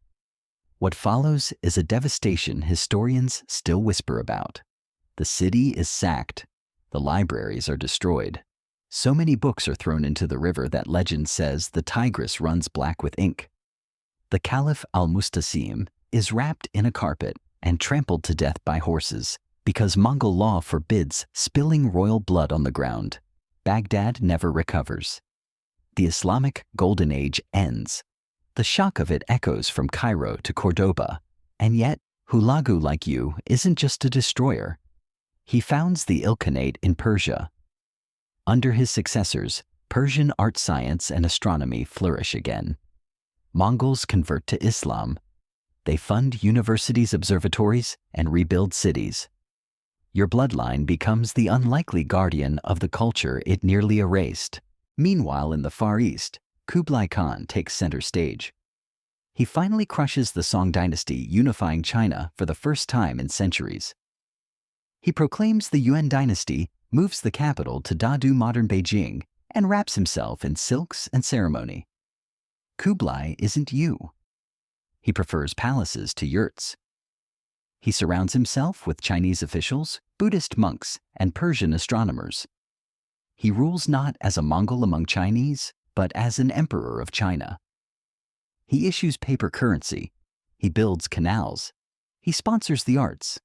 What follows is a devastation historians still whisper about. The city is sacked. The libraries are destroyed. So many books are thrown into the river that legend says the Tigris runs black with ink. The Caliph al-Mustasim is wrapped in a carpet and trampled to death by horses because Mongol law forbids spilling royal blood on the ground. Baghdad never recovers. The Islamic Golden Age ends. The shock of it echoes from Cairo to Cordoba, and yet Hulagu, like you, isn't just a destroyer. He founds the Ilkhanate in Persia. Under his successors, Persian art, science, and astronomy flourish again. Mongols convert to Islam. They fund universities, observatories, and rebuild cities. Your bloodline becomes the unlikely guardian of the culture it nearly erased. Meanwhile, in the Far East, Kublai Khan takes center stage. He finally crushes the Song dynasty, unifying China for the first time in centuries. He proclaims the Yuan dynasty, moves the capital to Dadu, modern Beijing, and wraps himself in silks and ceremony. Kublai isn't you. He prefers palaces to yurts. He surrounds himself with Chinese officials, Buddhist monks, and Persian astronomers. He rules not as a Mongol among Chinese, but as an emperor of China. He issues paper currency. He builds canals. He sponsors the arts.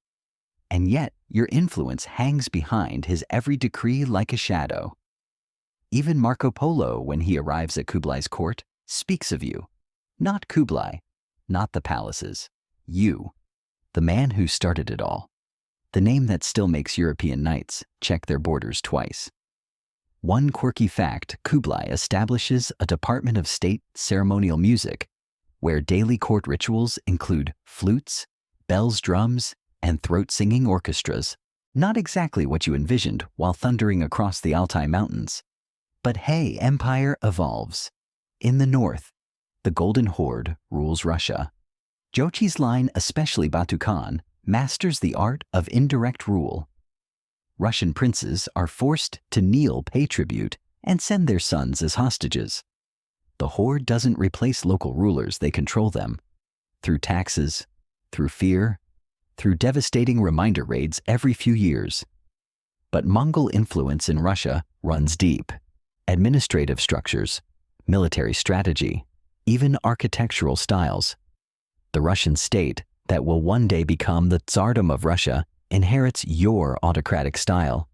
And yet, your influence hangs behind his every decree like a shadow. Even Marco Polo, when he arrives at Kublai's court, speaks of you. Not Kublai, not the palaces. You, the man who started it all. The name that still makes European knights check their borders twice. One quirky fact, Kublai establishes a Department of State ceremonial music, where daily court rituals include flutes, bells, drums, and throat-singing orchestras. Not exactly what you envisioned while thundering across the Altai Mountains. But hey, empire evolves. In the north, the Golden Horde rules Russia. Jochi's line, especially Batu Khan, masters the art of indirect rule. Russian princes are forced to kneel, pay tribute, and send their sons as hostages. The Horde doesn't replace local rulers, they control them. Through taxes, through fear, through devastating reminder raids every few years. But Mongol influence in Russia runs deep. Administrative structures, military strategy, even architectural styles. The Russian state, that will one day become the Tsardom of Russia, inherits your autocratic style.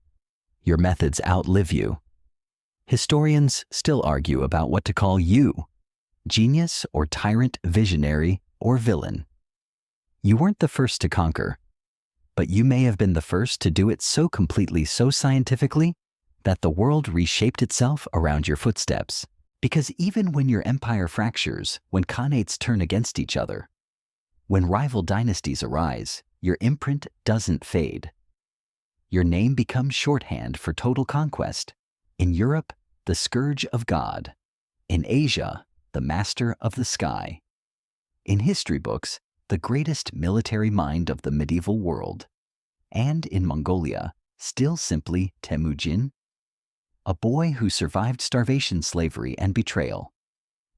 Your methods outlive you. Historians still argue about what to call you: genius or tyrant, visionary or villain. You weren't the first to conquer, but you may have been the first to do it so completely, so scientifically, that the world reshaped itself around your footsteps. Because even when your empire fractures, when khanates turn against each other, when rival dynasties arise, your imprint doesn't fade. Your name becomes shorthand for total conquest. In Europe, the scourge of God. In Asia, the master of the sky. in history books, the greatest military mind of the medieval world, and in Mongolia, still simply Temujin, a boy who survived starvation, slavery, and betrayal,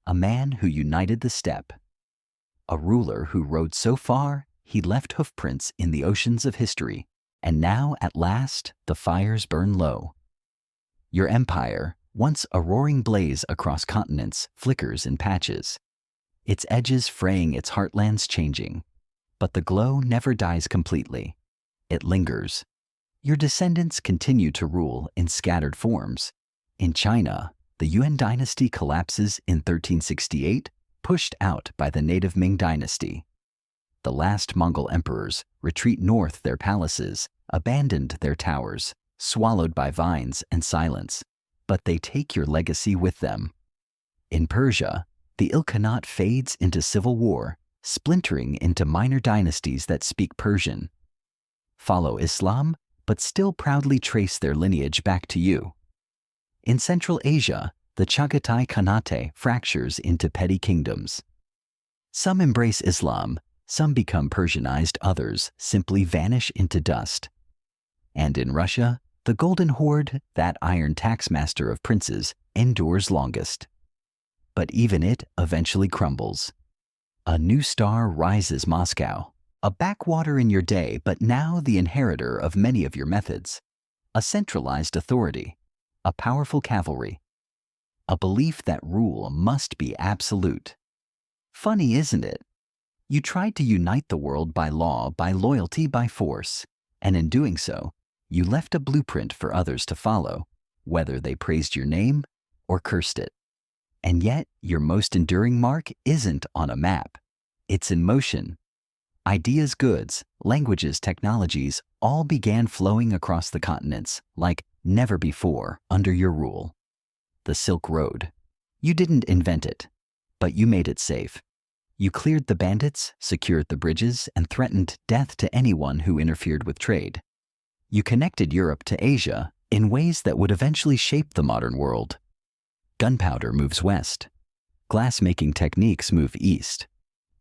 a man who united the steppe, a ruler who rode so far he left hoofprints in the oceans of history, and now at last the fires burn low. Your empire, once a roaring blaze across continents, flickers in patches, its edges fraying, its heartlands changing. But the glow never dies completely. It lingers. Your descendants continue to rule in scattered forms. In China, the Yuan dynasty collapses in 1368, pushed out by the native Ming dynasty. The last Mongol emperors retreat north, their palaces, abandoned their towers, swallowed by vines and silence, but they take your legacy with them. In Persia, the Ilkhanate fades into civil war, splintering into minor dynasties that speak Persian, follow Islam, but still proudly trace their lineage back to you. In Central Asia, the Chagatai Khanate fractures into petty kingdoms. Some embrace Islam, some become Persianized, others simply vanish into dust. And in Russia, the Golden Horde, that iron taxmaster of princes, endures longest. But even it eventually crumbles. A new star rises, Moscow, a backwater in your day, but now the inheritor of many of your methods, a centralized authority, a powerful cavalry, a belief that rule must be absolute. Funny, isn't it? You tried to unite the world by law, by loyalty, by force, and in doing so, you left a blueprint for others to follow, whether they praised your name or cursed it. And yet, your most enduring mark isn't on a map. It's in motion. Ideas, goods, languages, technologies all began flowing across the continents like never before under your rule. The Silk Road. You didn't invent it, but you made it safe. You cleared the bandits, secured the bridges, and threatened death to anyone who interfered with trade. You connected Europe to Asia in ways that would eventually shape the modern world. Gunpowder moves west. Glass-making techniques move east.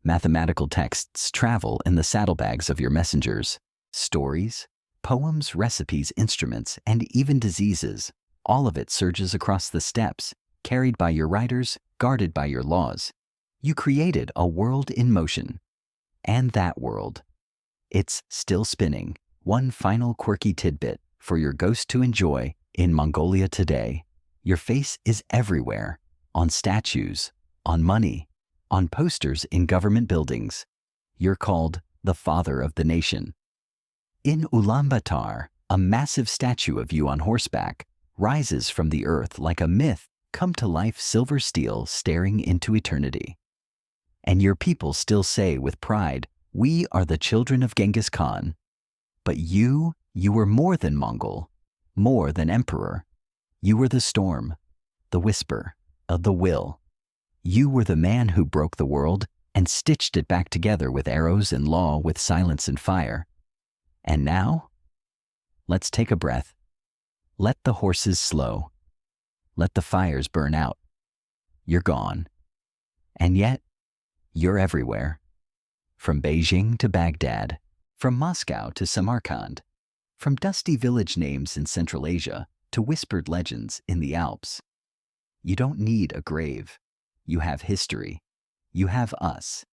Mathematical texts travel in the saddlebags of your messengers. Stories, poems, recipes, instruments, and even diseases, all of it surges across the steppes, carried by your riders, guarded by your laws. You created a world in motion. And that world, it's still spinning. One final quirky tidbit for your ghost to enjoy in Mongolia today. Your face is everywhere, on statues, on money, on posters in government buildings. You're called the father of the nation. In Ulaanbaatar, a massive statue of you on horseback rises from the earth like a myth come to life, silver steel staring into eternity. And your people still say with pride, "We are the children of Genghis Khan." But you were more than Mongol, more than emperor. You were the storm, the whisper, the will. You were the man who broke the world and stitched it back together with arrows and law, with silence and fire. And now, let's take a breath. Let the horses slow. Let the fires burn out. You're gone. And yet, you're everywhere. From Beijing to Baghdad, from Moscow to Samarkand, from dusty village names in Central Asia to whispered legends in the Alps. You don't need a grave. You have history. You have us.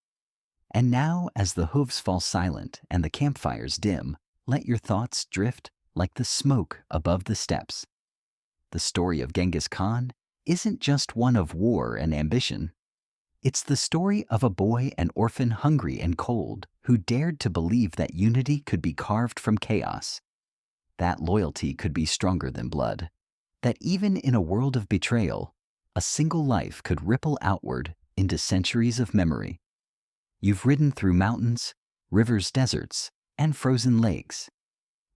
And now, as the hooves fall silent and the campfires dim, let your thoughts drift like the smoke above the steppes. The story of Genghis Khan isn't just one of war and ambition. It's the story of a boy, an orphan, hungry and cold, who dared to believe that unity could be carved from chaos, that loyalty could be stronger than blood, that even in a world of betrayal, a single life could ripple outward into centuries of memory. You've ridden through mountains, rivers, deserts, and frozen lakes.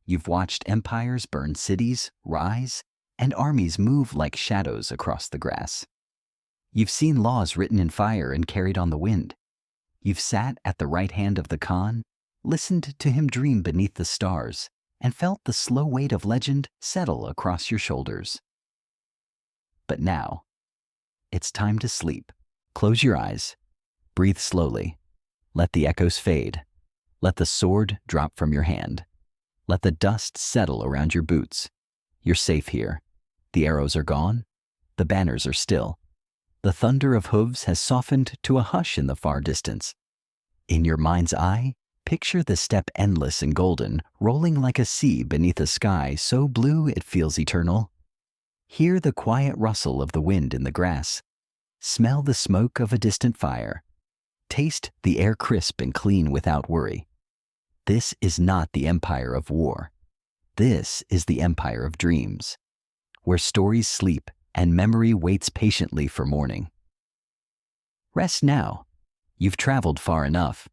You've watched empires burn, cities rise, and armies move like shadows across the grass. You've seen laws written in fire and carried on the wind. You've sat at the right hand of the Khan, listened to him dream beneath the stars, and felt the slow weight of legend settle across your shoulders. But now, it's time to sleep. Close your eyes, breathe slowly, Let the echoes fade. Let the sword drop from your hand. Let the dust settle around your boots. You're safe here. The arrows are gone. The banners are still. The thunder of hooves has softened to a hush in the far distance. In your mind's eye, picture the steppe endless and golden, rolling like a sea beneath a sky so blue it feels eternal. Hear the quiet rustle of the wind in the grass. Smell the smoke of a distant fire. Taste the air crisp and clean without worry. This is not the empire of war. This is the empire of dreams, where stories sleep and memory waits patiently for morning. Rest now. You've traveled far enough.